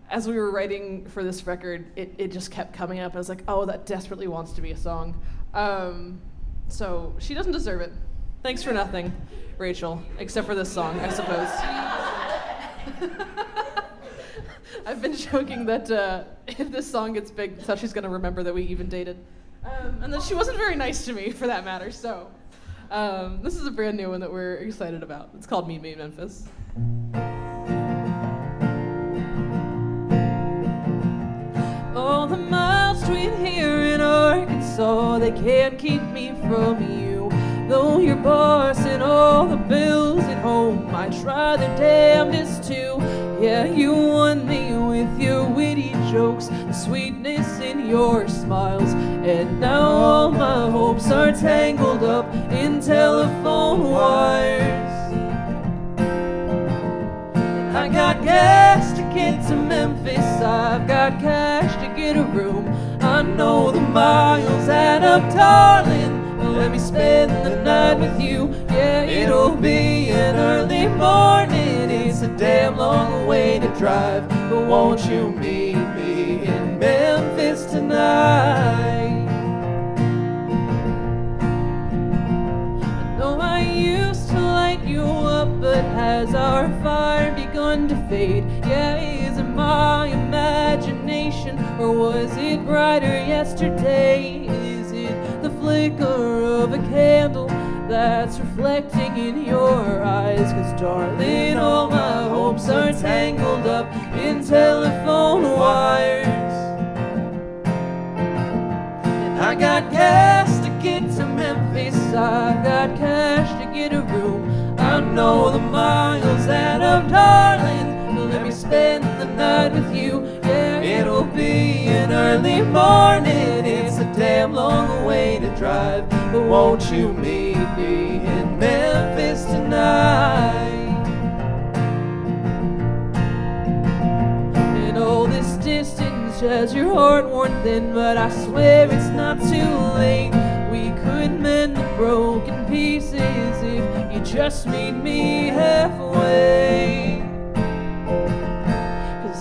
as we were writing for this record, it just kept coming up. I was like, oh, that desperately wants to be a song. So she doesn't deserve it. Thanks for nothing, Rachel, except for this song, I suppose. I've been joking that if this song gets big, that's how she's going to remember that we even dated. And that she wasn't very nice to me, for that matter. So this is a brand new one that we're excited about. It's called Meet Me in Memphis. All the miles between here and Arkansas, they can't keep me from you. Though you're bossing all the bills at home, I try their damnedest to. Yeah, you won me with your witty jokes, the sweetness in your smiles, and now all my hopes are tangled up in telephone wires. And I got gas to get to Memphis, I've got cash to get a room. I know the miles add up, darling. Let me spend the night with you. Yeah, it'll be an early morning. It's a damn long way to drive, but won't you meet me in Memphis tonight? I know I used to light you up, but has our fire begun to fade? Yeah, is it my imagination, or was it brighter yesterday? Is it the flicker of a candle that's reflecting in your eyes? 'Cause darling, all my hopes are tangled up in telephone wires. And I got gas to get to Memphis, I've got cash to get a room. I know the miles add up, darling. Let me spend the night with you. Yeah, it'll be an early morning. It's a damn long way to drive, but won't you meet me in Memphis tonight? And all this distance has your heart worn thin, but I swear it's not too late. We could mend the broken pieces if you just meet me halfway.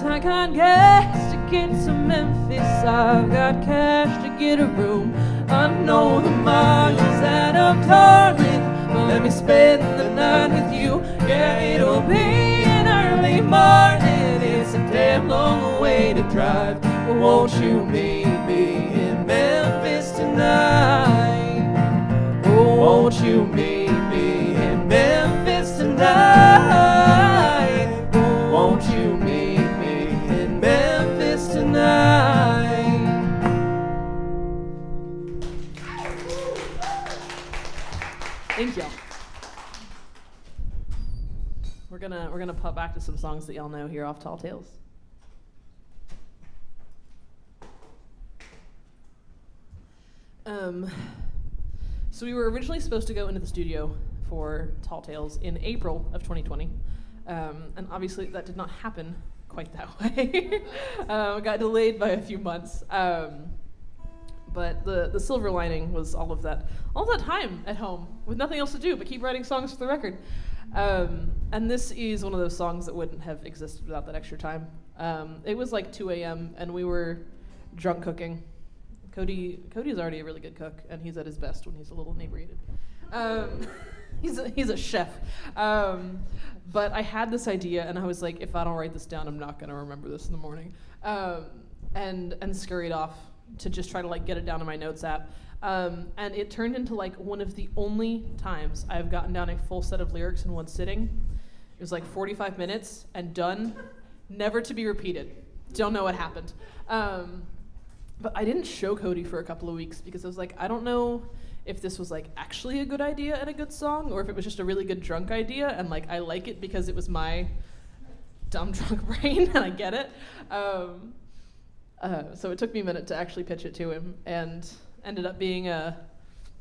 I got gas to get to Memphis, I've got cash to get a room. I know the miles add up, darling, but let me spend the night with you. Yeah, it'll be an early morning. It's a damn long way to drive, but won't you meet me in Memphis tonight? Oh, won't you meet me in Memphis tonight? Oh, won't you meet Memphis tonight? Thank y'all. We're gonna pop back to some songs that y'all know here off Tall Tales. So we were originally supposed to go into the studio for Tall Tales in April of 2020, and obviously that did not happen quite that way. Got delayed by a few months. But the silver lining was all of that time at home with nothing else to do but keep writing songs for the record. And this is one of those songs that wouldn't have existed without that extra time. It was like 2 a.m. and we were drunk cooking. Cody's already a really good cook, and he's at his best when he's a little inebriated. He's a chef. But I had this idea, and I was like, if I don't write this down, I'm not going to remember this in the morning. And scurried off to just try to like get it down in my notes app. And it turned into like one of the only times I've gotten down a full set of lyrics in one sitting. It was like 45 minutes and done, never to be repeated. Don't know what happened. But I didn't show Cody for a couple of weeks because I was like, I don't know if this was like actually a good idea and a good song, or if it was just a really good drunk idea and like I like it because it was my dumb drunk brain and I get it. So it took me a minute to actually pitch it to him, and ended up being a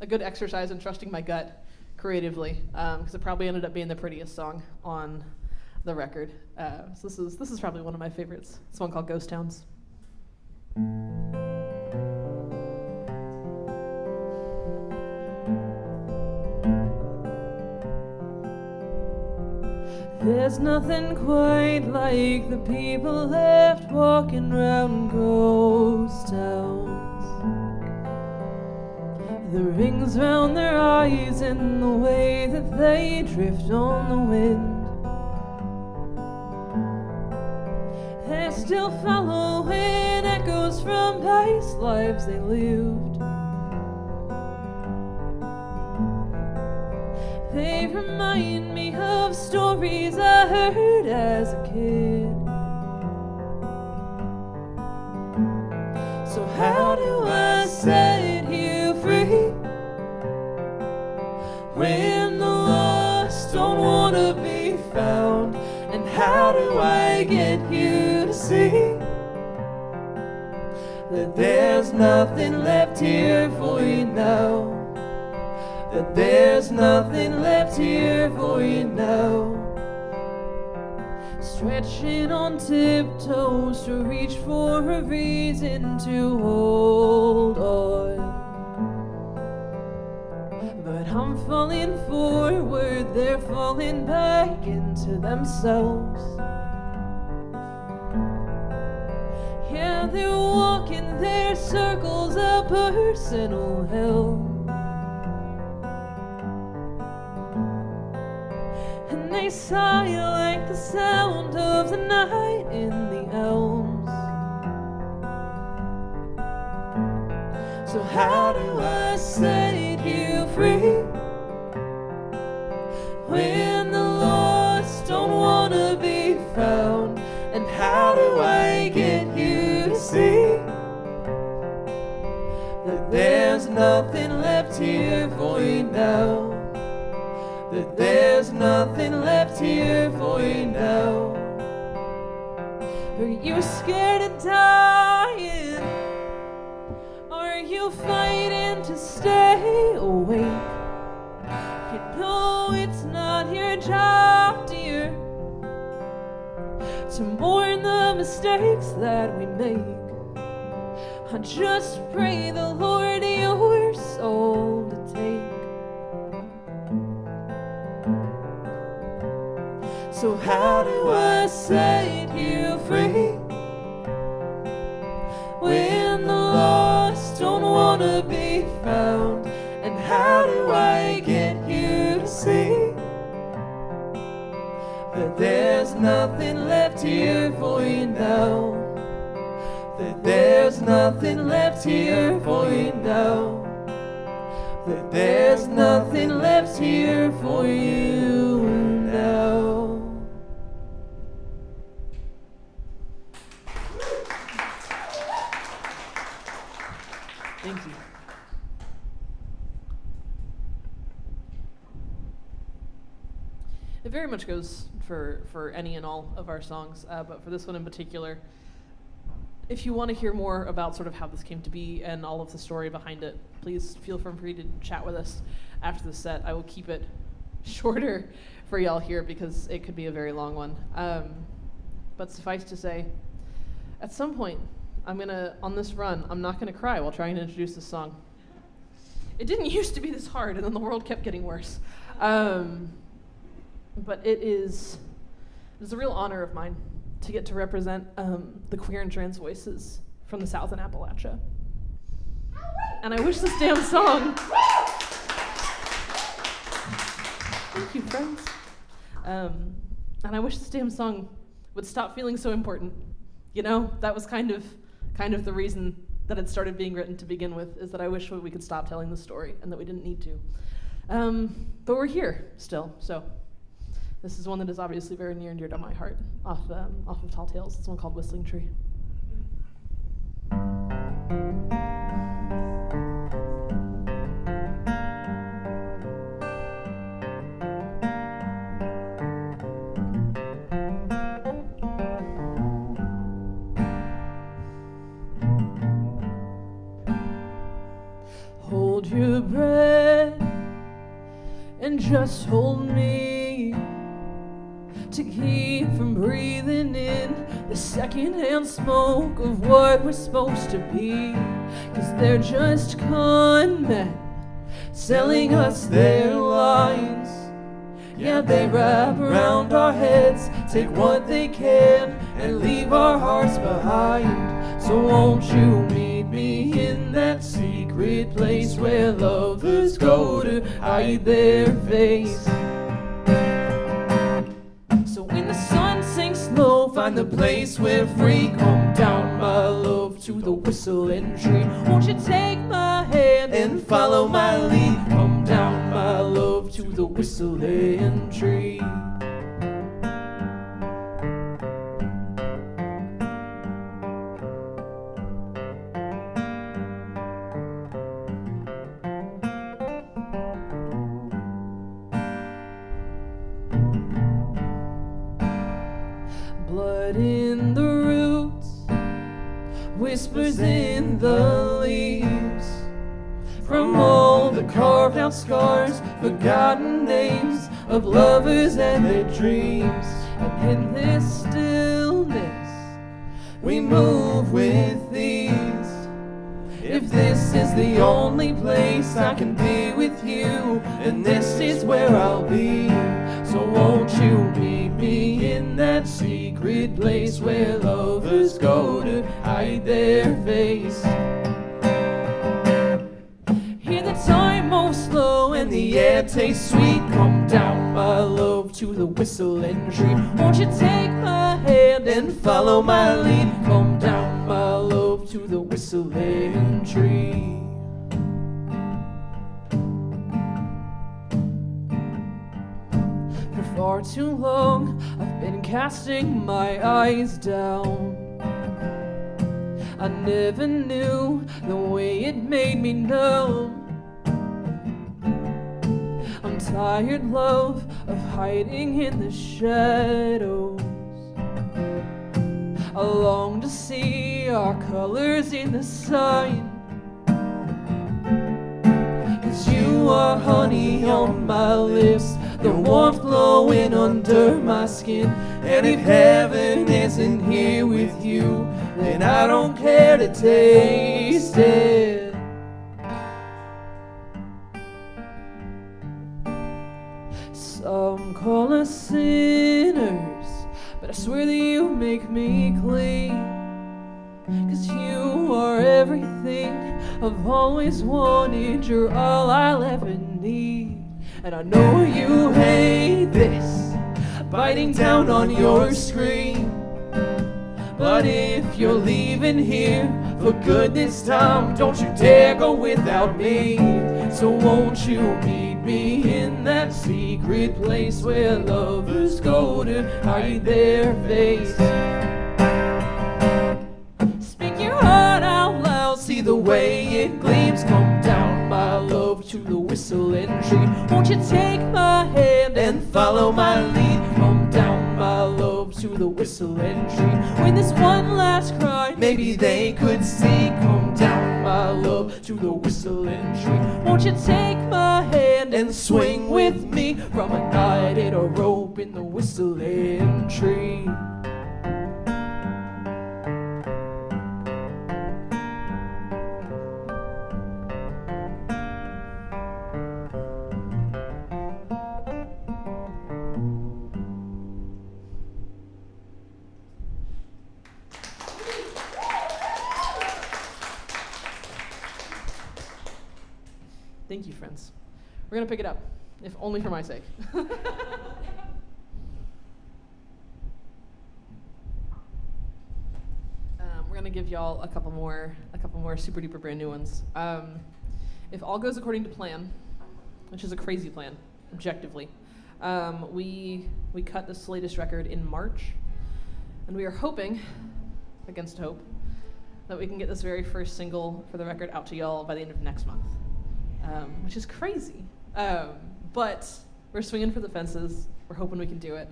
good exercise in trusting my gut creatively, because it probably ended up being the prettiest song on the record. So this is probably one of my favorites. It's one called Ghost Towns. There's nothing quite like the people left walking round ghost towns. The rings round their eyes and the way that they drift on the wind. They're still following echoes from past lives they lived. They remind me of stories I heard as a kid. So how set you free? When the lost don't wanna be found, and how do I get you to see that there's nothing left here for you now? That there's nothing left here for you now. Stretching on tiptoes to reach for a reason to hold on, but I'm falling forward, they're falling back into themselves. Yeah, they're walking their circles of personal hell, and they sigh like the sound of the night in the elms. So how do I set you free when the lost don't wanna be found? And how do I get you to see that there's nothing left here for you now? That there's nothing left here for you now. Are you scared of dying? Are you fighting to stay awake? You know it's not your job, dear, to mourn the mistakes that we make. I just pray the Lord your soul to take. So how do I set you free when the lost don't wanna be found? And how do I get you to see that there's nothing left here for you now? That there's nothing left here for you now. That there's nothing left here for you now. Thank you. It very much goes for any and all of our songs, but for this one in particular, if you want to hear more about sort of how this came to be and all of the story behind it, please feel free to chat with us after the set. I will keep it shorter for y'all here because it could be a very long one. But suffice to say, at some point, on this run, I'm not gonna cry while trying to introduce this song. It didn't used to be this hard, and then the world kept getting worse. But it is a real honor of mine to get to represent the queer and trans voices from the South in Appalachia. And I wish this damn song... Thank you, friends. And I wish this damn song would stop feeling so important. You know, that was kind of the reason that it started being written to begin with, is that I wish we could stop telling the story and that we didn't need to. But we're here still, so this is one that is obviously very near and dear to my heart, off of Tall Tales. It's one called Whistling Tree. Hold your breath and just hold me to keep from breathing in the secondhand smoke of what we're supposed to be. 'Cause they're just con men selling us their lies. Yeah, they wrap around our heads, take what they can, and leave our hearts behind. So won't you meet me in that secret place where lovers go to hide their face? So when the sun sinks low, find the place where free. Come down, my love, to the whistling tree. Won't you take my hand and follow my lead? Come down, my love, to the whistling tree. blood in the roots, whispers in the leaves, from all the carved out scars, forgotten names of lovers and their dreams. And in this stillness, we move with ease. If this is the only place I can be with you, and this is where I'll be, so won't you meet me in that secret place where lovers go to hide their face? Hear the time move slow and the air tastes sweet. Come down, my love, to the whistling tree. Won't you take my hand and follow my lead? Come down, my love, to the whistling tree. For far too long, I've been casting my eyes down. I never knew the way it made me numb. I'm tired, love, of hiding in the shadows. I long to see our colors in the sun. 'Cause you are honey on my lips, the warmth glowing under my skin. And if heaven isn't here with you, then I don't care to taste it. Some call us sinners, but I swear that you make me clean. 'Cause you are everything I've always wanted, you're all I'll ever need. And I know you hate this, biting down on your screen. But if you're leaving here for good this time, don't you dare go without me. So won't you meet me in that secret place where lovers go to hide their face? Speak your heart out loud, see the way it gleams. Come down, my love, to the whistling tree. Won't you take my hand and follow my lead? Come down, my love, to the whistling tree. With this one last cry, maybe they could see. Come down, my love, to the whistling tree. Won't you take my hand and swing with me from a night in a rope in the whistling tree? Thank you, friends. We're going to pick it up, if only for my sake. We're going to give y'all a couple more super duper brand new ones. If all goes according to plan, which is a crazy plan, objectively, we cut this latest record in March, and we are hoping, against hope, that we can get this very first single for the record out to y'all by the end of next month. Which is crazy, but we're swinging for the fences. We're hoping we can do it,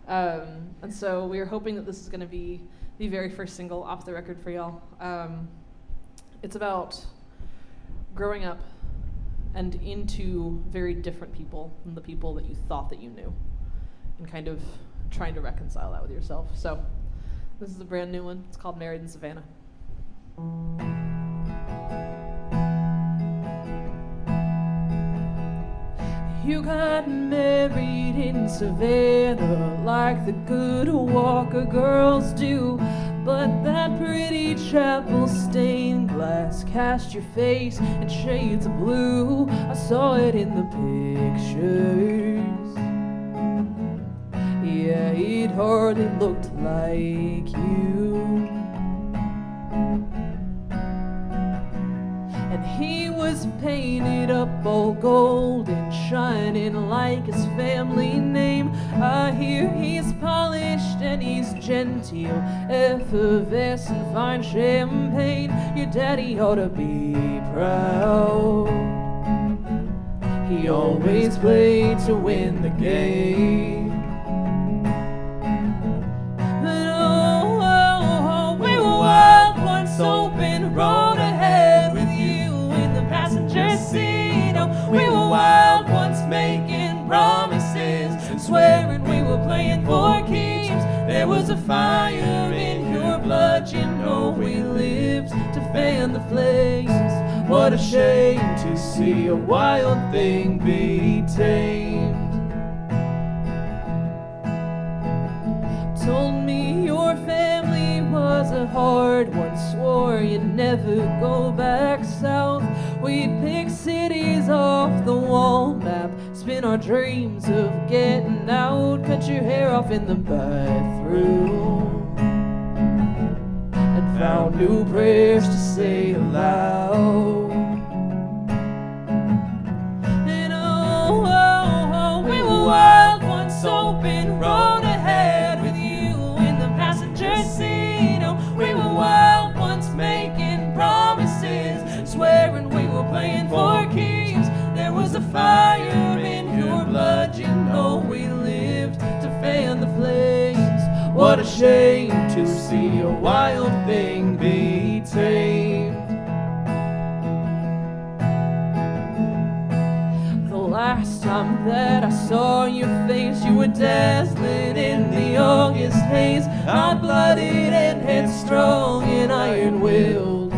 and so we are hoping that this is going to be the very first single off the record for y'all. It's about growing up and into very different people than the people that you thought that you knew, and kind of trying to reconcile that with yourself. So this is a brand new one. It's called Married in Savannah. You got married in Savannah like the good Walker girls do, but that pretty chapel stained glass cast your face in shades of blue. I saw it in the pictures. Yeah, it hardly looked like you. And he was painted up all gold and shining like his family name. I hear he's polished and he's genteel, effervescent, fine champagne. Your daddy ought to be proud. He always played to win the game. But oh, There was a fire in your blood, you know we lived to fan the flames. What a shame to see a wild thing be tamed. Told me your family was a hard one, swore you'd never go back south. We'd pick cities off the wall map, spin our dreams of getting out, cut your hair off in the bathroom, and found new prayers to say aloud. And oh, we were wild once, open road ahead with you in the passenger seat. Oh, we were wild once, making promises, swearing we were playing for keeps. There was a fire in your blood, you know we lived to fan the flames. What a shame to see a wild thing be tamed. The last time that I saw your face, you were dazzling in the August haze, hot-blooded and headstrong and iron-willed.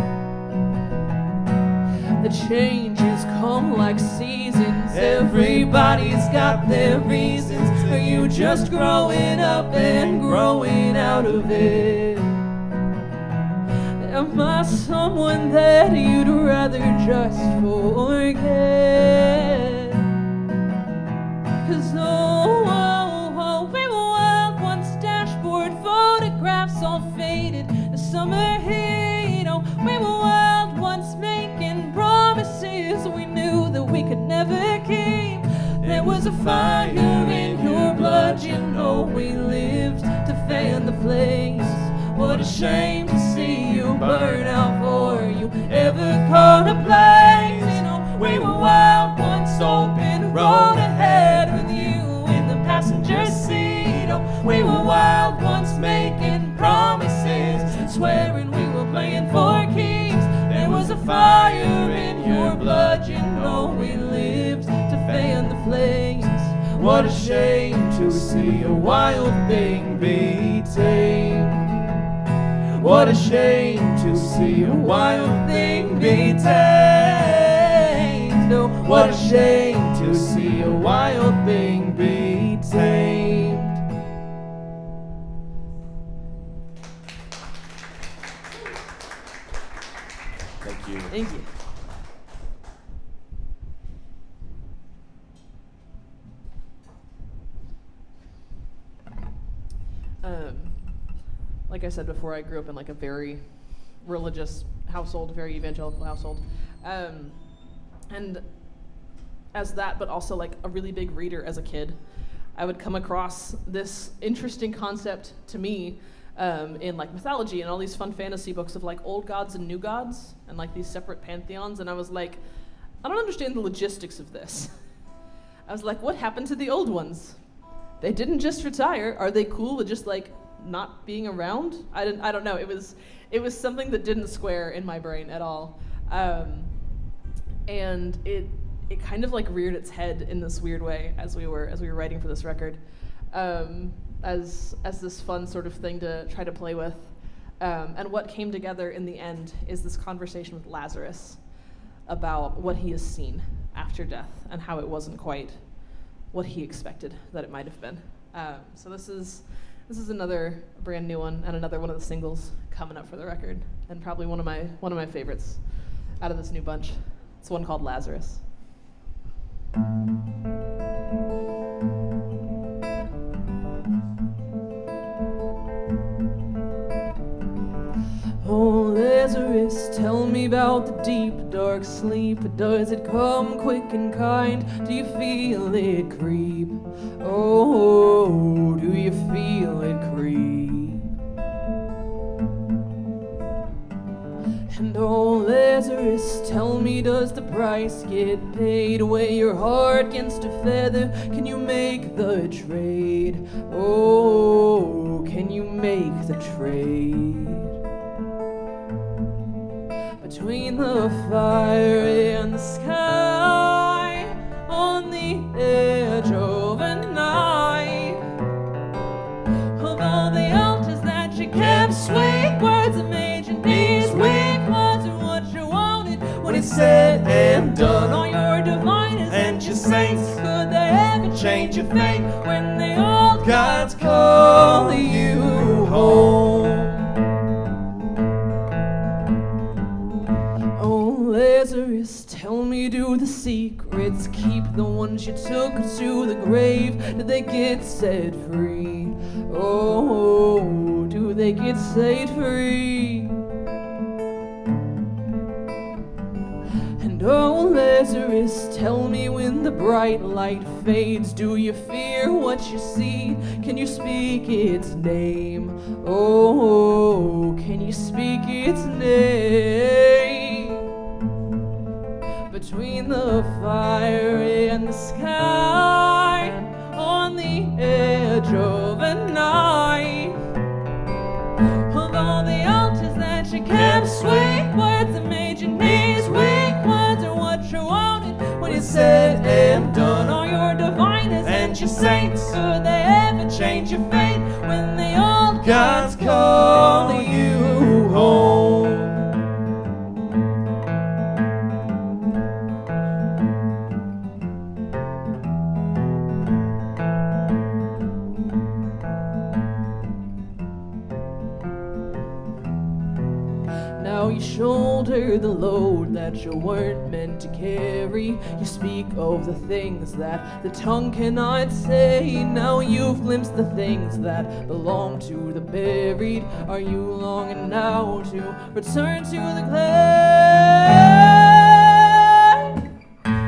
The changes come like seasons, everybody's got their reasons. Are you just growing up and growing out of it? Am I someone that you'd rather just forget? 'Cause oh, we were wild once, dashboard photographs all faded, the summer heat. Oh, we were wild once, making promises we knew that we could never keep. There was a fire in your blood, you know we lived to fan the flames. What a shame to see you burn out before you ever caught a place. You know, we were wild once, open road ahead with you in the passenger seat. Oh, we were wild once, making promises, swearing we were playing for keeps. There was a fire in your blood, you know we lived to fan the flames. What a shame to see a wild thing be tamed. What a shame to see a wild thing be tamed. No, what a shame to see a wild thing be tamed. Thank you. Thank you. Like I said before, I grew up in like a very religious household, very evangelical household. And as that, but also like a really big reader as a kid, I would come across this interesting concept to me in like mythology and all these fun fantasy books of like old gods and new gods and like these separate pantheons. And I was like, I don't understand the logistics of this. I was like, what happened to the old ones? They didn't just retire. Are they cool with just like not being around? I don't know. It was something that didn't square in my brain at all. And it kind of like reared its head in this weird way as we were writing for this record, as this fun sort of thing to try to play with. And what came together in the end is this conversation with Lazarus about what he has seen after death and how it wasn't quite what he expected that it might have been. So this is another brand new one and another one of the singles coming up for the record, and probably one of my favorites out of this new bunch. It's one called Lazarus. Oh, Lazarus, tell me about the deep, dark sleep. Does it come quick and kind? Do you feel it creep? Oh, do you feel it creep? And oh, Lazarus, tell me, does the price get paid? Weigh your heart against a feather. Can you make the trade? Oh, can you make the trade? Between the fire and the sky, on the edge of a night, of all the said and done, all your diviners and your saints, could they ever change your fate when they all God's calling you home. Oh, Lazarus, tell me, do the secrets keep the ones you took to the grave? Did they get set free? Oh, do they get set free? And oh, Lazarus, tell me, when the bright light fades, do you fear what you see? Can you speak its name? Oh, can you speak its name? Between the fire and the sky, on the edge of a night, of all the altars that you kept, sweet words that made your knees weak, words are what you wanted when you said and done, all your diviners And your saints, could they ever change your fate when they all God's calling you home. Now you shoulder the load that you weren't meant to carry. You speak of the things that the tongue cannot say. Now you've glimpsed the things that belong to the buried. Are you longing now to return to the clay?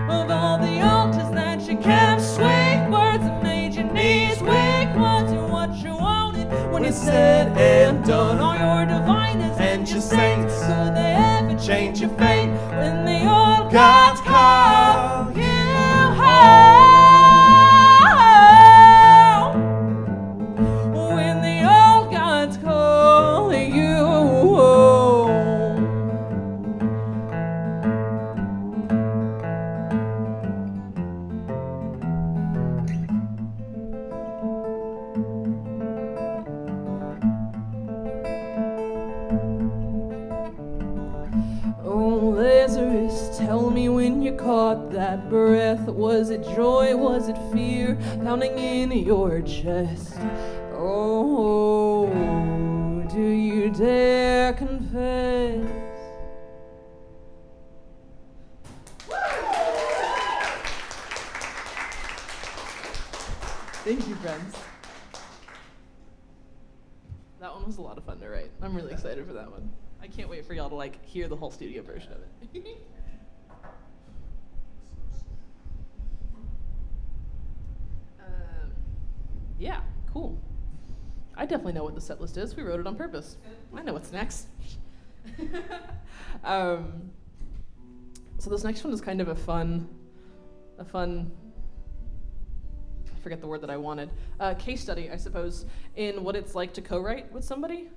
Of all the altars that you kept, sweet words that made your knees weak, words are what you wanted when you said and done, all your diviners And your saints, could they ever change your fate when they all God's call you home? When the old God's calling you home. Oh, Lazarus, tell me, when you caught that breath, was it joy, was it fear, pounding in your chest? Oh, do you dare confess? Thank you, friends. That one was a lot of fun to write. I'm really excited for that one. I can't wait for y'all to like hear the whole studio version of it. Yeah, cool. I definitely know what the set list is. We wrote it on purpose. I know what's next. So this next one is kind of a fun, I forget the word that I wanted, case study, I suppose, in what it's like to co-write with somebody.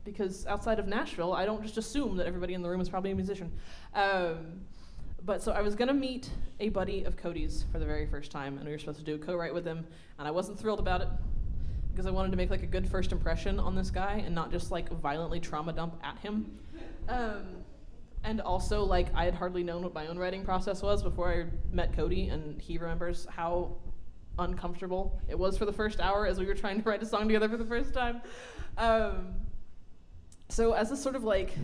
Because outside of Nashville, I don't just assume that everybody in the room is probably a musician. But so I was gonna meet a buddy of Cody's for the very first time, and we were supposed to do a co-write with him, and I wasn't thrilled about it, because I wanted to make like a good first impression on this guy, and not just like violently trauma dump at him. And also, like, I had hardly known what my own writing process was before I met Cody, and he remembers how uncomfortable it was for the first hour as we were trying to write a song together for the first time. So as a sort of like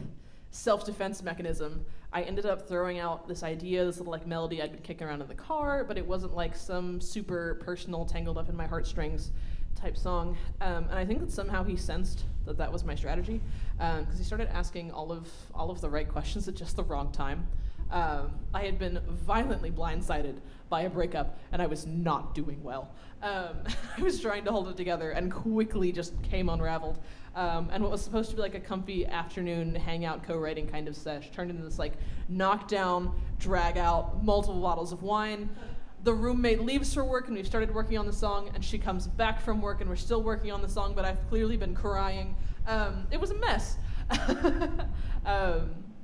self-defense mechanism, I ended up throwing out this idea, this little like melody I'd been kicking around in the car, but it wasn't like some super personal, tangled up in my heartstrings type song. And I think that somehow he sensed that that was my strategy, because he started asking all of the right questions at just the wrong time. I had been violently blindsided by a breakup, and I was not doing well. I was trying to hold it together and quickly just came unraveled. And what was supposed to be like a comfy afternoon hangout co-writing kind of sesh turned into this like knockdown, drag out, multiple bottles of wine. The roommate leaves for work and we've started working on the song, and she comes back from work and we're still working on the song, but I've clearly been crying. It was a mess.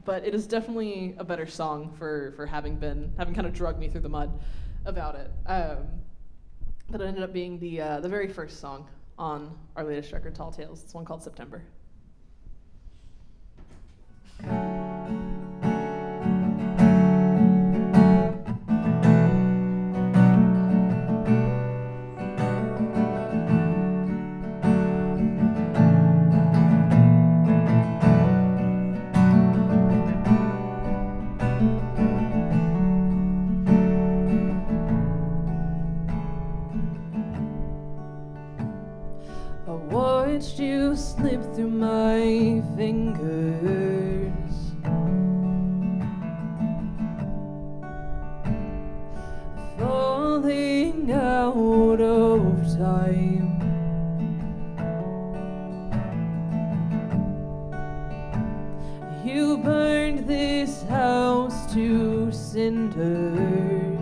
But it is definitely a better song for having kind of drugged me through the mud about it. But it ended up being the very first song on our latest record, Tall Tales. It's one called September. slip through my fingers. Falling out of time. You burned this house to cinders.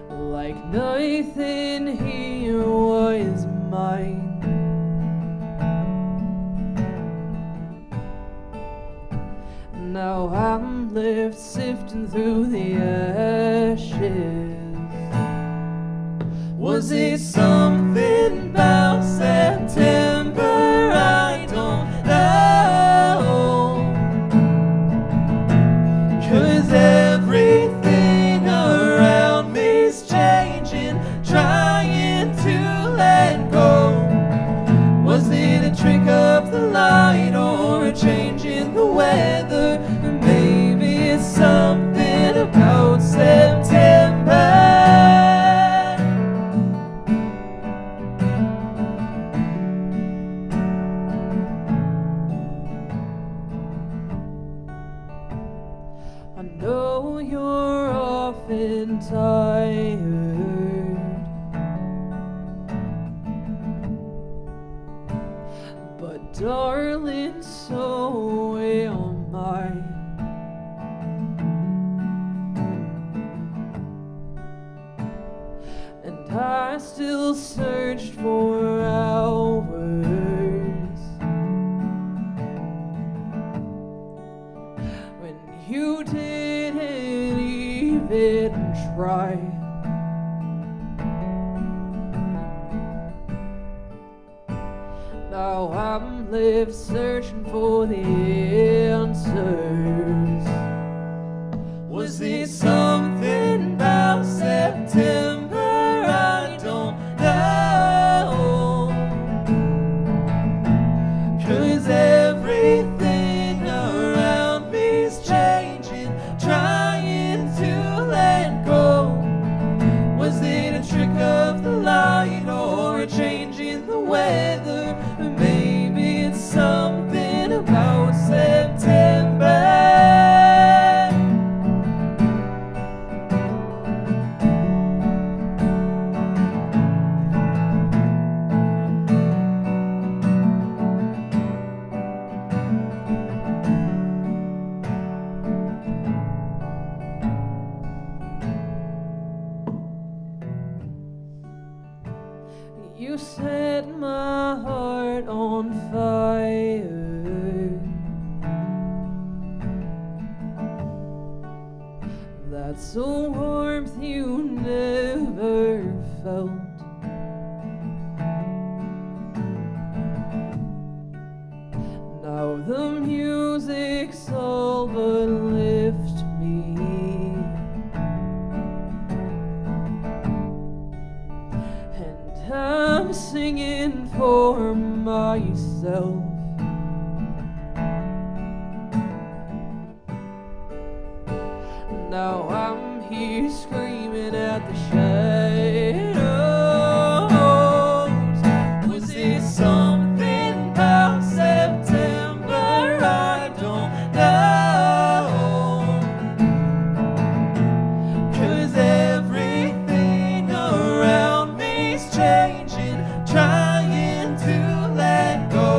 Like nothing here was mine. Now I'm left sifting through the ashes. Was it something about September? I don't know. 'Cause everything around me's changing, trying to let go. Was it a trick of the light or a change in the weather? Maybe it's something about September. I know you're often tired, but darling, so am I. And I still searched for hours when you didn't even try. Now I'm left searching for the answers. Was it something about September? I don't know. 'Cause everything around me's changing, trying to let go. Was it a trick of the light or a change in the weather? Maybe it's something about September. You set my heart on fire. That's a warmth you never felt. Now the music's all but lift me. And I'm singing for myself. Now I'm here screaming at the shadows. Was it something about September? I don't know. 'Cause everything around me's changing, trying to let go.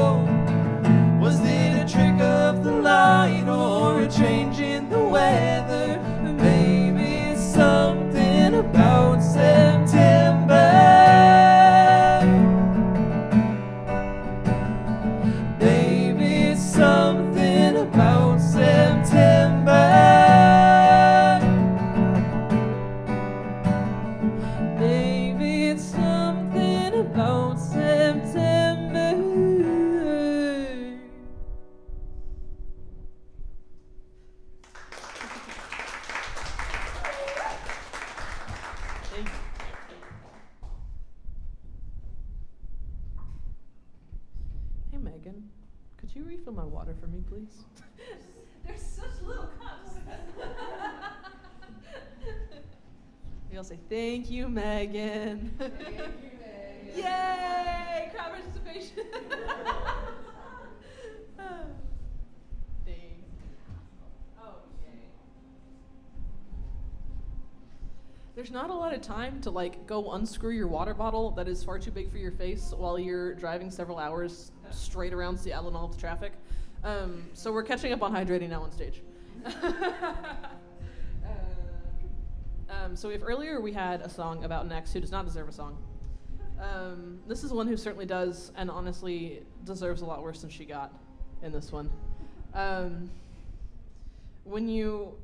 Was it a trick of the light or a change in the weather? Maybe it's something about September. Maybe it's something about September. Maybe it's something about September. Thank you. Hey Megan, could you refill my water for me, please? There's such little cups. We all say thank you, Megan. Thank you, Megan. Yay! Crowd participation. Dang. Oh, yay. There's not a lot of time to like go unscrew your water bottle that is far too big for your face while you're driving several hours straight around Seattle in all of the traffic. So we're catching up on hydrating now on stage. So if earlier we had a song about an ex who does not deserve a song. This is one who certainly does, and honestly deserves a lot worse than she got in this one. When you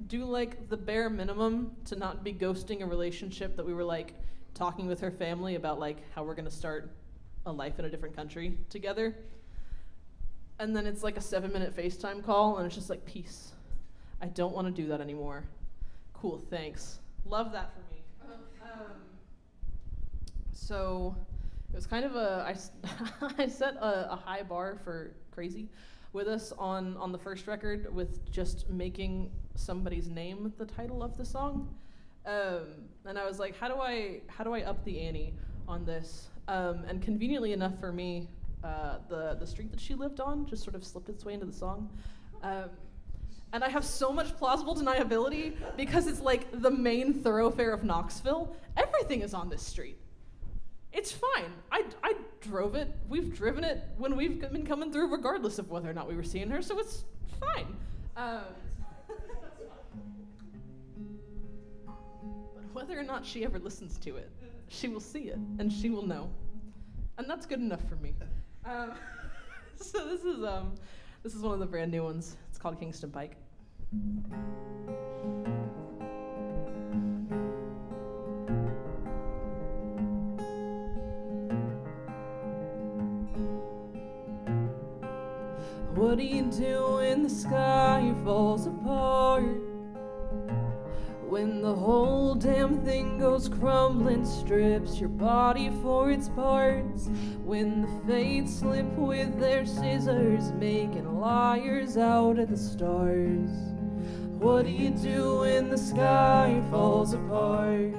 do like the bare minimum to not be ghosting a relationship that we were like talking with her family about like how we're gonna start a life in a different country together, and then it's like a 7-minute FaceTime call and it's just like, peace, I don't want to do that anymore. Cool, thanks. Love that for me. So it was kind of I set a high bar for crazy with us on the first record with just making somebody's name the title of the song. And I was like, how do I up the ante on this? And conveniently enough for me, the street that she lived on just sort of slipped its way into the song. And I have so much plausible deniability because it's like the main thoroughfare of Knoxville. Everything is on this street. It's fine. I drove it. We've driven it when we've been coming through regardless of whether or not we were seeing her, so it's fine. But whether or not she ever listens to it, she will see it and she will know. And that's good enough for me. So this is one of the brand new ones. It's called Kingston Pike. What do you do when the sky falls apart? When the whole damn thing goes crumbling, strips your body for its parts. When the fates slip with their scissors, making liars out of the stars. What do you do when the sky falls apart?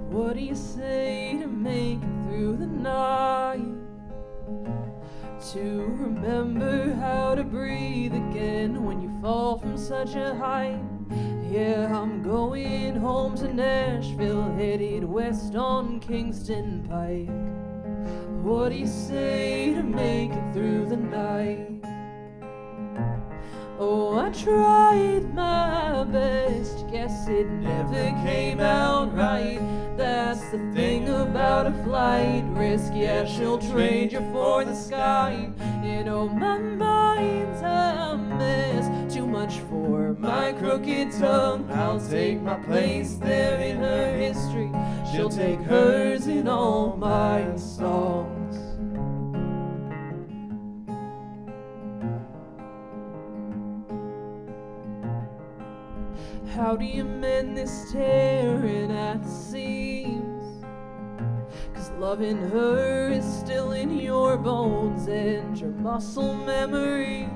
What do you say to make it through the night? To remember how to breathe again when you fall from such a height. Yeah, I'm going home to Nashville, headed west on Kingston Pike. What do you say to make it through the night? Oh, I tried my best, guess it never came out right. That's the thing about a flight risk, yeah, she'll trade you for the sky. You know, my mind's a mess, too much for my crooked tongue. I'll take my place there in her history, she'll take hers in all my songs. How do you mend this tearing at the seams? 'Cause loving her is still in your bones and your muscle memory.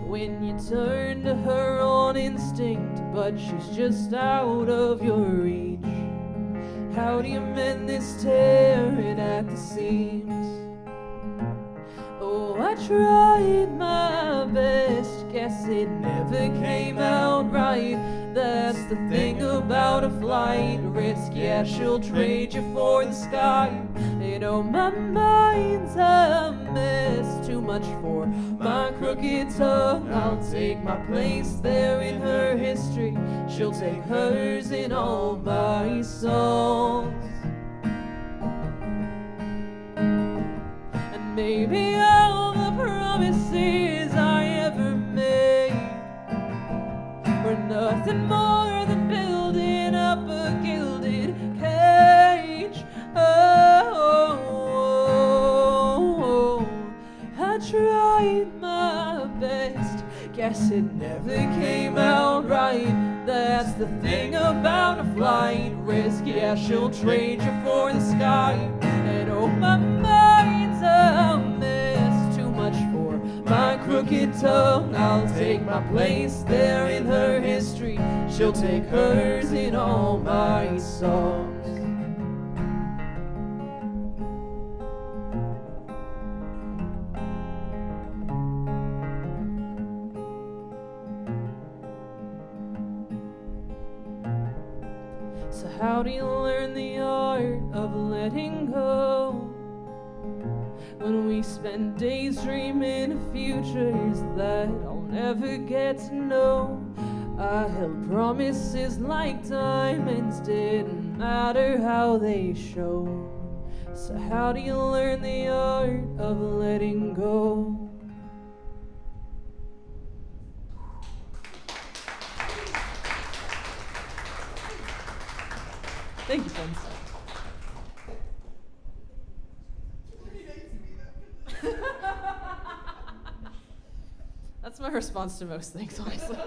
When you turn to her on instinct, but she's just out of your reach. How do you mend this tearing at the seams? Oh, I tried my best, guess it never came out right. That's the thing about a flight risk, yeah, she'll trade you for the sky. You know, my mind's a mess, too much for my crooked tongue. I'll take my place there in her history, she'll take hers in all my songs. And maybe all the promises I ever made were nothing more than building up a gilded cage. Oh, I tried tried my best. Guess it never came out right. That's the thing about a flight risk. Yeah, she'll trade you for the sky. And oh, my mind's a mess. Too much for my crooked tongue. I'll take my place there in her history. She'll take hers in all my songs. So how do you learn the art of letting go when we spend days dreaming of futures that I'll never get to know? I held promises like diamonds, didn't matter how they shone. So how do you learn the art of letting go? Thank you, friends. That's my response to most things, honestly.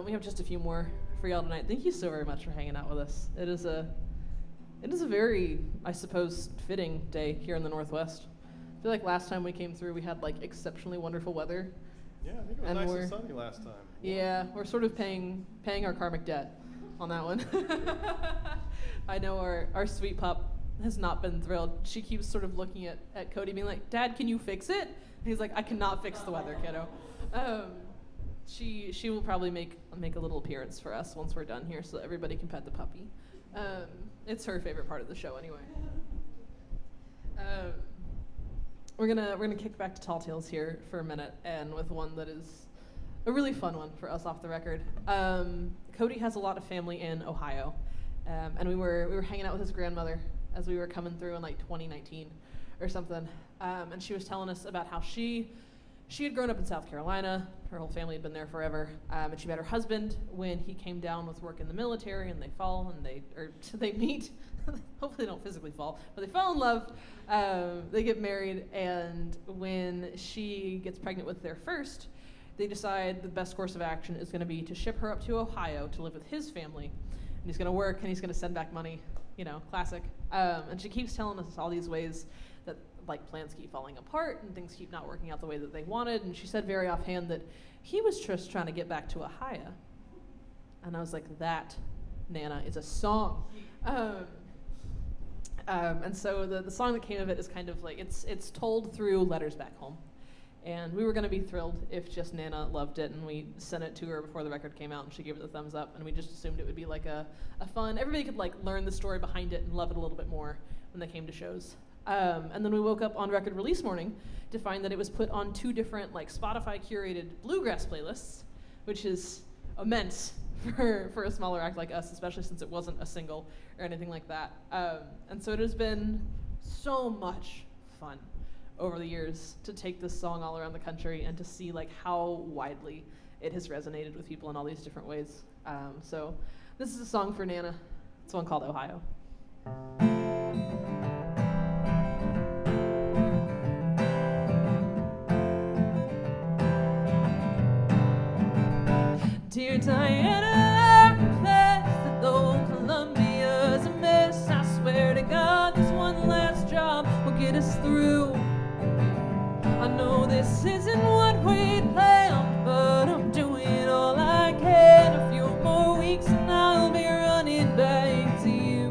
We have just a few more for y'all tonight. Thank you so very much for hanging out with us. It is a very, I suppose, fitting day here in the Northwest. I feel like last time we came through, we had like exceptionally wonderful weather. Yeah, I think it was And nice we're- and sunny last time. Yeah, we're sort of paying our karmic debt on that one. I know our sweet pup has not been thrilled. She keeps sort of looking at Cody being like, Dad, can you fix it? And he's like, I cannot fix the weather, kiddo. She will probably make a little appearance for us once we're done here so that everybody can pet the puppy. It's her favorite part of the show anyway. We're gonna kick back to Tall Tales here for a minute, and with one that is a really fun one for us off the record. Cody has a lot of family in Ohio, and we were hanging out with his grandmother as we were coming through in like 2019 or something, and she was telling us about how she had grown up in South Carolina. Her whole family had been there forever, and she met her husband when he came down with work in the military, and they fall and they meet. Hopefully they don't physically fall, but they fall in love. They get married, and when she gets pregnant with their first, they decide the best course of action is going to be to ship her up to Ohio to live with his family. And he's going to work, and he's going to send back money, classic. And she keeps telling us all these ways that like plans keep falling apart and things keep not working out the way that they wanted. And she said very offhand that he was just trying to get back to Ohio. And I was like, that, Nana, is a song. And so the song that came of it is kind of like, it's told through letters back home. And we were going to be thrilled if just Nana loved it, and we sent it to her before the record came out, and she gave it the thumbs up, and we just assumed it would be like a fun, everybody could like learn the story behind it and love it a little bit more when they came to shows. And then we woke up on record release morning to find that it was put on 2 different like Spotify curated bluegrass playlists, which is immense for a smaller act like us, especially since it wasn't a single or anything like that. And so it has been so much fun over the years to take this song all around the country and to see like how widely it has resonated with people in all these different ways. So this is a song for Nana. It's one called Ohio. Dear Diana, I confess that though Columbia's a mess, I swear to God this one last job will get us through. I know this isn't what we planned, but I'm doing all I can. A few more weeks and I'll be running back to you.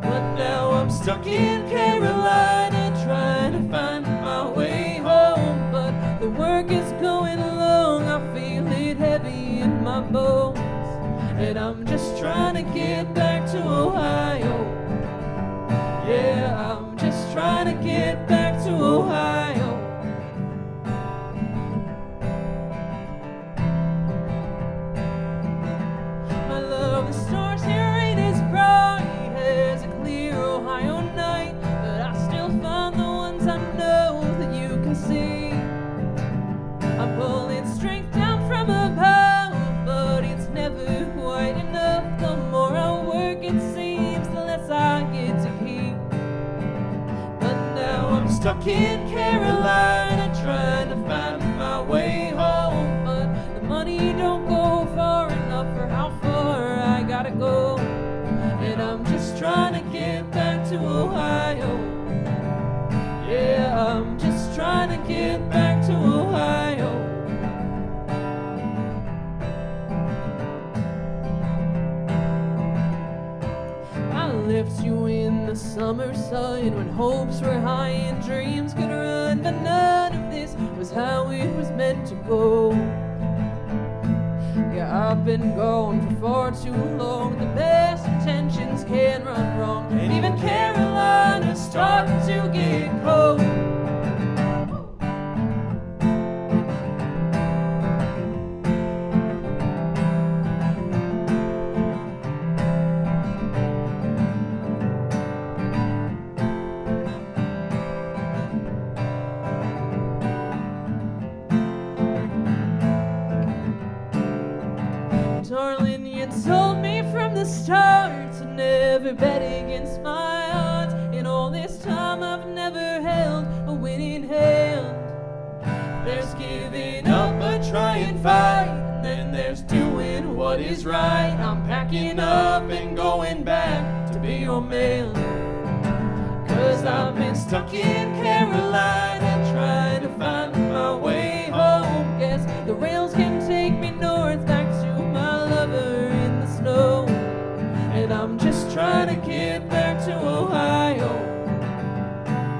But now I'm stuck in Carolina trying to find my way home. But the work is going along, I feel it heavy in my bones. And I'm just trying to get back to Ohio. Yeah, I'm just trying to get back to Ohio. My love, the stars here ain't as bright as a clear Ohio night, but I still find the ones I know that you can see. I'm pulling strength down from above, but it's never quite enough. The more I work, stuck in Carolina trying to find my way home. But the money don't go far enough for how far I gotta go. And I'm just trying to get back to Ohio. Yeah, I'm just trying to get back to Ohio. I left you in the summer sun when hopes were high and dreams could run, but none of this was how it was meant to go. Yeah, I've been gone for far too long. The best intentions can run wrong, and even Carolina's starting to get cold. Darling, you told me from the start to never bet against my odds. In all this time I've never held a winning hand. There's giving up but try and fight, and then there's doing what is right. I'm packing up and going back to be your man. 'Cause I've been stuck in Carolina trying to find my way home. Guess the rails can take me north back to my lover in the snow. And I'm just trying to get back to Ohio.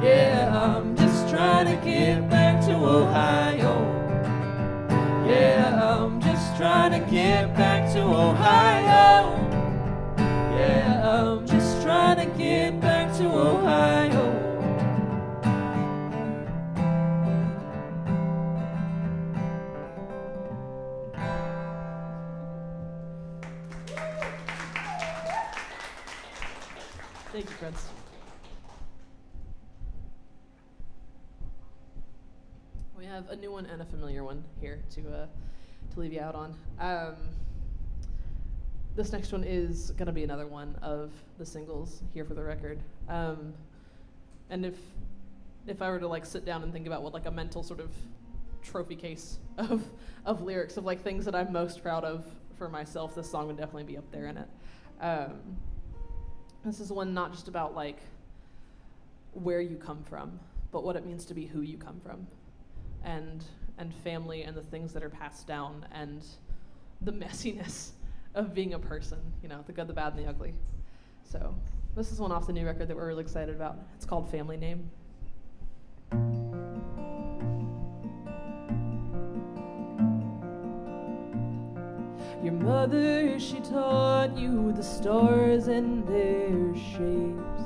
Yeah, I'm just trying to get back to Ohio. Yeah, I'm just trying to get back to Ohio. Yeah, I'm just trying to get back to Ohio. Thank you, Prince. We have a new one and a familiar one here to leave you out on. This next one is going to be another one of the singles here for the record. And if I were to like sit down and think about what like a mental sort of trophy case of lyrics of like things that I'm most proud of for myself, this song would definitely be up there in it. This is one not just about like where you come from, but what it means to be who you come from, and family and the things that are passed down and the messiness of being a person, you know, the good, the bad, and the ugly. So this is one off the new record that we're really excited about. It's called Family Name. Your mother, she taught you the stars and their shapes.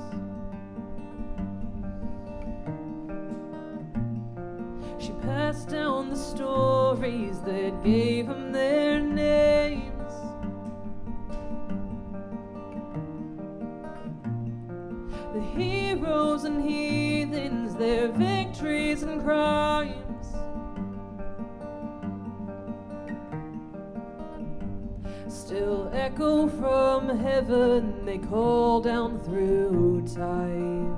She passed down the stories that gave them their names. The heroes and heathens, their victories and crimes. Still echo from heaven, they call down through time.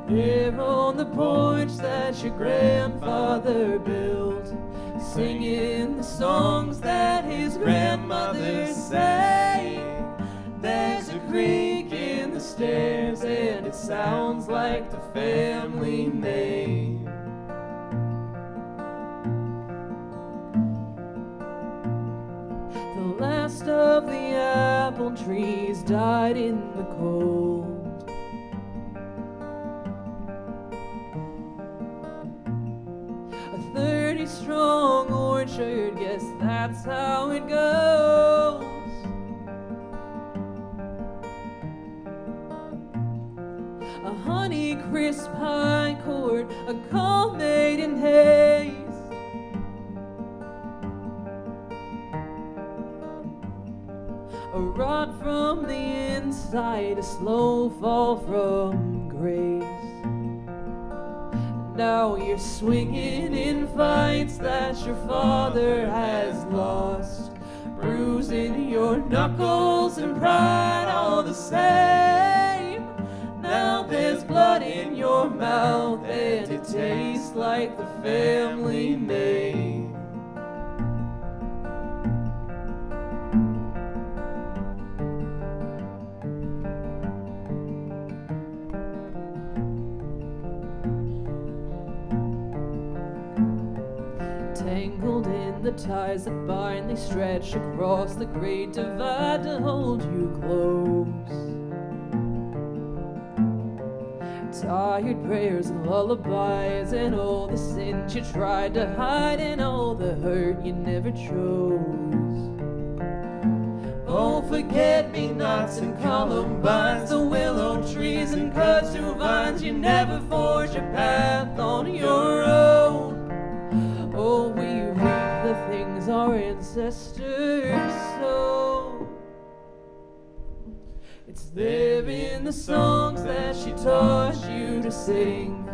There on the porch that your grandfather built, singing the songs that his grandmother sang. There's a creak in the stairs and it sounds like the family name. The last of the apple trees died in the cold. A 30-strong orchard, guess that's how it goes. A honey-crisp pine cord, a calm maiden haze. A rot from the inside, a slow fall from grace. Now you're swinging in fights that your father has lost, bruising your knuckles and pride all the same. Now there's blood mouth, and it tastes like the family name. Tangled in the ties that bind, they stretch across the great divide to hold you close. Tired prayers and lullabies, and all the sins you tried to hide, and all the hurt you never chose. Oh, forget-me-nots and columbines, the willow trees and kudzu vines. You never forged your path on your own. Oh, we reap the things our ancestors sow. It's there in the songs that she taught you to sing,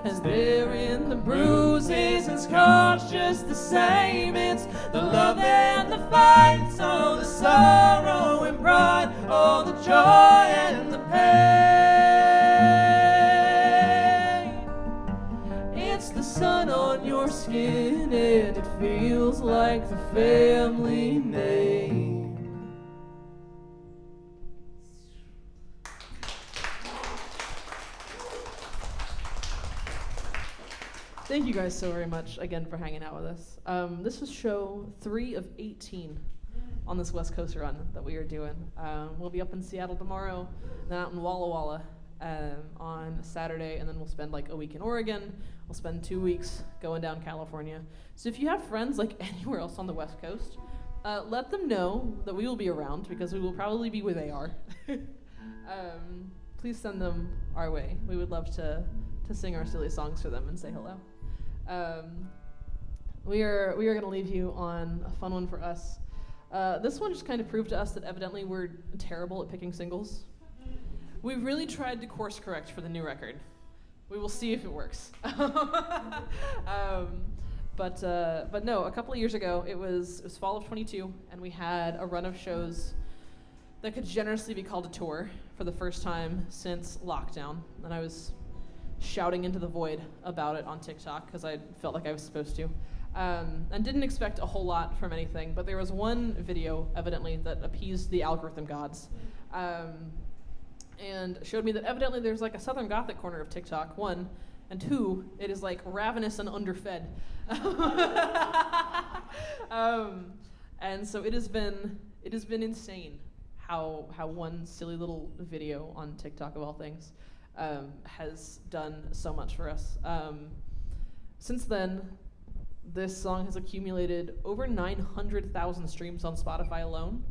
as there in the bruises and scars just the same. It's the love and the fights, all the sorrow and pride, all the joy and the pain. It's the sun on your skin, and it feels like the family name. Thank you guys so very much again for hanging out with us. This was show 3 of 18 on this West Coast run that we are doing. We'll be up in Seattle tomorrow, then out in Walla Walla on Saturday, and then we'll spend like a week in Oregon. We'll spend 2 weeks going down California. So if you have friends like anywhere else on the West Coast, let them know that we will be around, because we will probably be where they are. Please send them our way. We would love to sing our silly songs for them and say hello. We are going to leave you on a fun one for us. This one just kind of proved to us that evidently we're terrible at picking singles. We really tried to course correct for the new record. We will see if it works. But no, a couple of years ago, it was fall of 22, and we had a run of shows that could generously be called a tour for the first time since lockdown. And I was shouting into the void about it on TikTok because I felt like I was supposed to. And didn't expect a whole lot from anything, but there was one video, evidently, that appeased the algorithm gods. And showed me that evidently there's like a Southern Gothic corner of TikTok, 1, and 2, it is like ravenous and underfed. And so it has been insane how one silly little video on TikTok of all things has done so much for us. Since then, this song has accumulated over 900,000 streams on Spotify alone.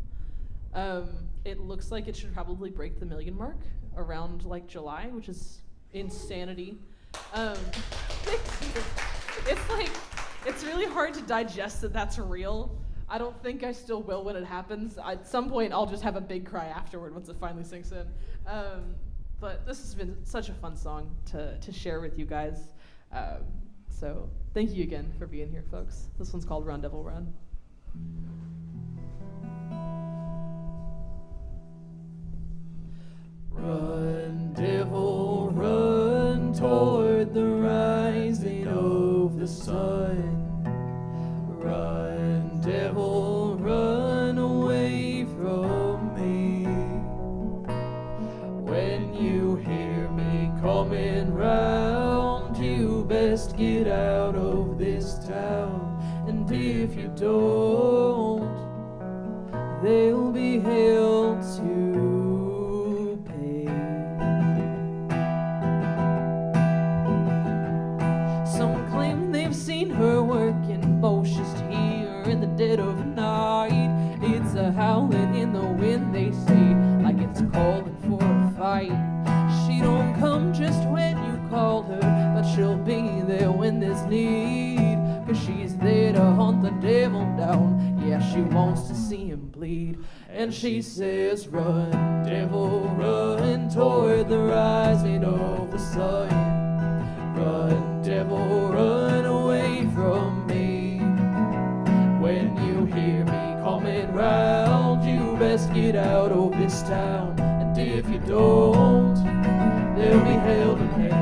It looks like it should probably break the 1 million mark around like July, which is insanity. It's really hard to digest that that's real. I don't think I still will when it happens. At some point, I'll just have a big cry afterward once it finally sinks in. But this has been such a fun song to share with you guys. So thank you again for being here, folks. This one's called Run Devil Run. Run, devil, run toward the rising of the sun. Run, devil, run away from me. When you hear me coming round, you best get out of this town. And if you don't, they'll be held to pay. Some claim they've seen her working both just here in the dead of night. It's a howling in the wind, they say, like it's calling for a fight. She don't come just when you call her, but she'll be there when there's need. 'Cause she's there to hunt the devil down. Yeah, she wants to see him bleed. And she says, run, devil, run toward the rising of the sun. Run, devil, run away from me. When you hear me coming round, you best get out of this town. And if you don't, they'll be held to pay.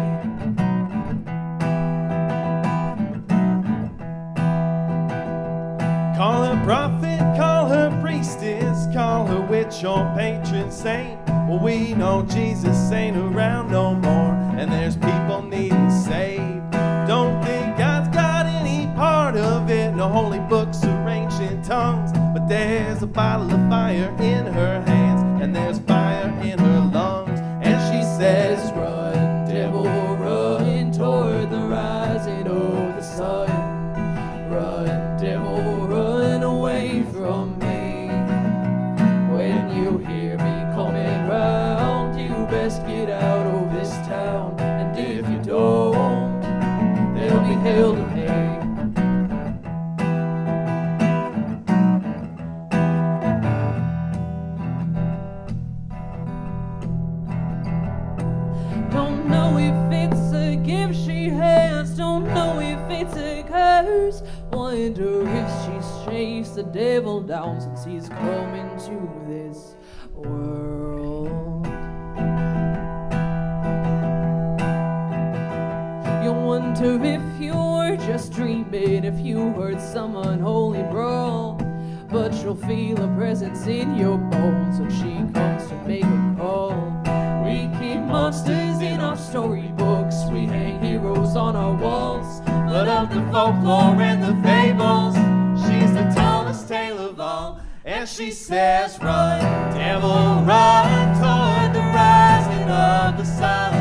know Jesus ain't around no more, and there's people needing saved. Don't think God's got any part of it. No holy books or ancient tongues, but there's a bottle of fire in her hands, and there's fire in her lungs. And she says, run, devil, run toward the rising of the sun. Run, devil, run away from me. When you hear me coming round, you best get out of this town. And if you don't, there'll be hell to pay. Don't know if it's a gift she has, don't know if it's a curse. Wonder if she's chased the devil down since he's come into this world. You wonder if you were just dreaming, if you heard some unholy brawl. But you'll feel a presence in your bones when she comes to make a call. We keep monsters in our storybooks, we hang heroes on our walls. But of the folklore and the fables, she's the tallest tale of all. And she says, run, devil, run toward the rising of the sun.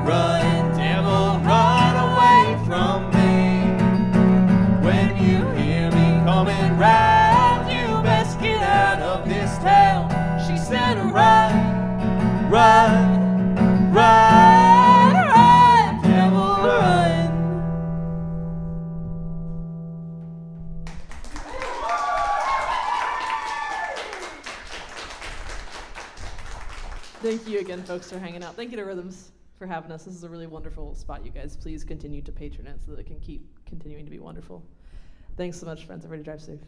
Run, devil, run away from me. When you hear me coming round, you best get out of this town. She said, run, run, run, run, devil, run. Thank you again, folks, for hanging out. Thank you to Rhythms for having us. This is a really wonderful spot, you guys. Please continue to patron it so that it can keep continuing to be wonderful. Thanks so much, friends. Everybody drive safe.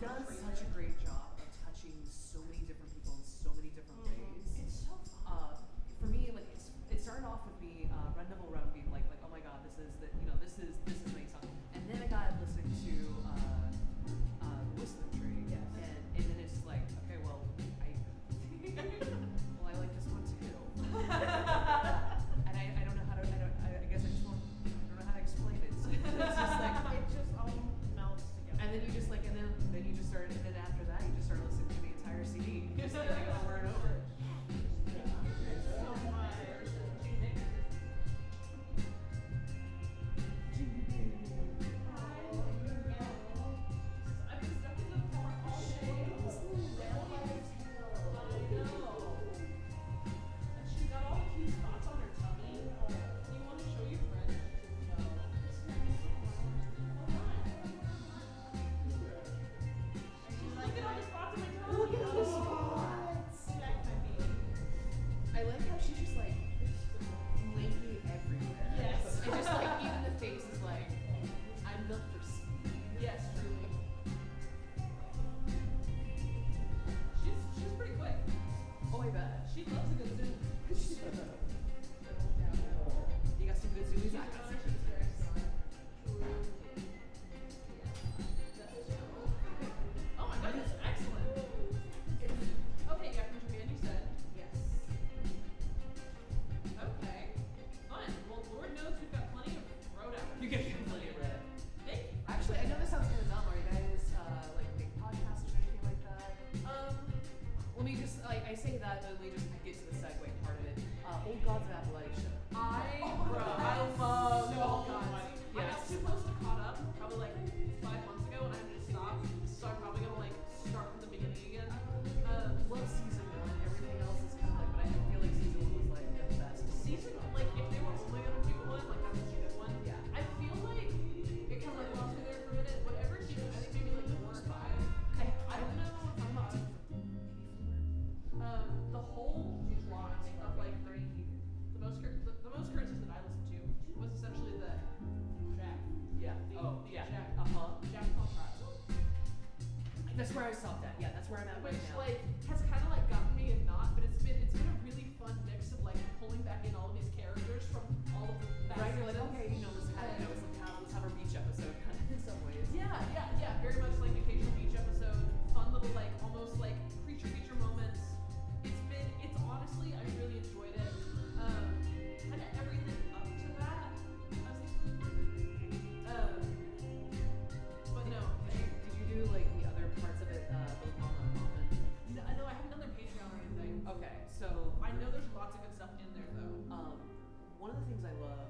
does such a great job of touching so many different people in so many different ways. It's so fun. For me, like it started off with me Red Devil Run being like oh my god, this is my song, and then I got listening to Whistling Tree, Yes. and then it's like okay, well I like this one too, and I don't know how to I guess I just don't know how to explain it. So it's just like It just all melts together. and then you just like and then you just started and then after that you just started listening to the entire CD just like over and over. I've been stuck in the car all day. And she's got all the cute spots on her tummy. Do you want to show your friend? No. Look at all the spots on my tummy. Look at all the spots. Jack my baby. I like how she's just like lanky everywhere. Yes. And just like even the face is like, I'm built for speed. Yes, truly. She's pretty quick. Oh, I bet. She loves a good zoom. You got some good zoomies? I got some. Oh my goodness, excellent. Okay, yeah, from Japan you said. Yes. Okay. Fun. Well, Lord knows we've got plenty of road out. You get plenty of red. Thank you. Actually, I know this sounds kind of dumb. Are you guys like big podcasters or anything like that? Let me just like I say that, and then we just get to the segue part of it. Old Gods of Appalachia. I love so Old much. Gods. I got Yes. too close to caught up probably like 5 months ago, and I had to stop. So I'm probably gonna like start from the beginning again. Love season 1. Everything else is kind of like, but I feel like season 1 was like the best. Season like if they were only gonna do one, like that was a good one. Yeah. I feel like it kind of like lost me there for a minute. Whatever season, I think maybe like 4 or 5. I don't know if I'm up to. The whole plot of like the most current season that I listened to was essentially the Jack. Yeah. The Yeah. Jack. Uh-huh. Jack contract. That's where I stopped at. Yeah, that's where I'm at right Which now. like has kind of like gotten me and not, but it's been a really fun mix of like pulling back in all of these characters from all of the past Right, you're like, seasons. okay, let's have our beach episode kind of in some ways. Yeah, very much like occasional beach episode, fun little like almost like creature feature moments. It's honestly I really enjoyed it. Kind of everything up to that. But no, Did you do like the other parts of it, both mom and mom? no, I haven't done their Patreon or anything. Okay, so I know there's lots of good stuff in there though. one of the things I love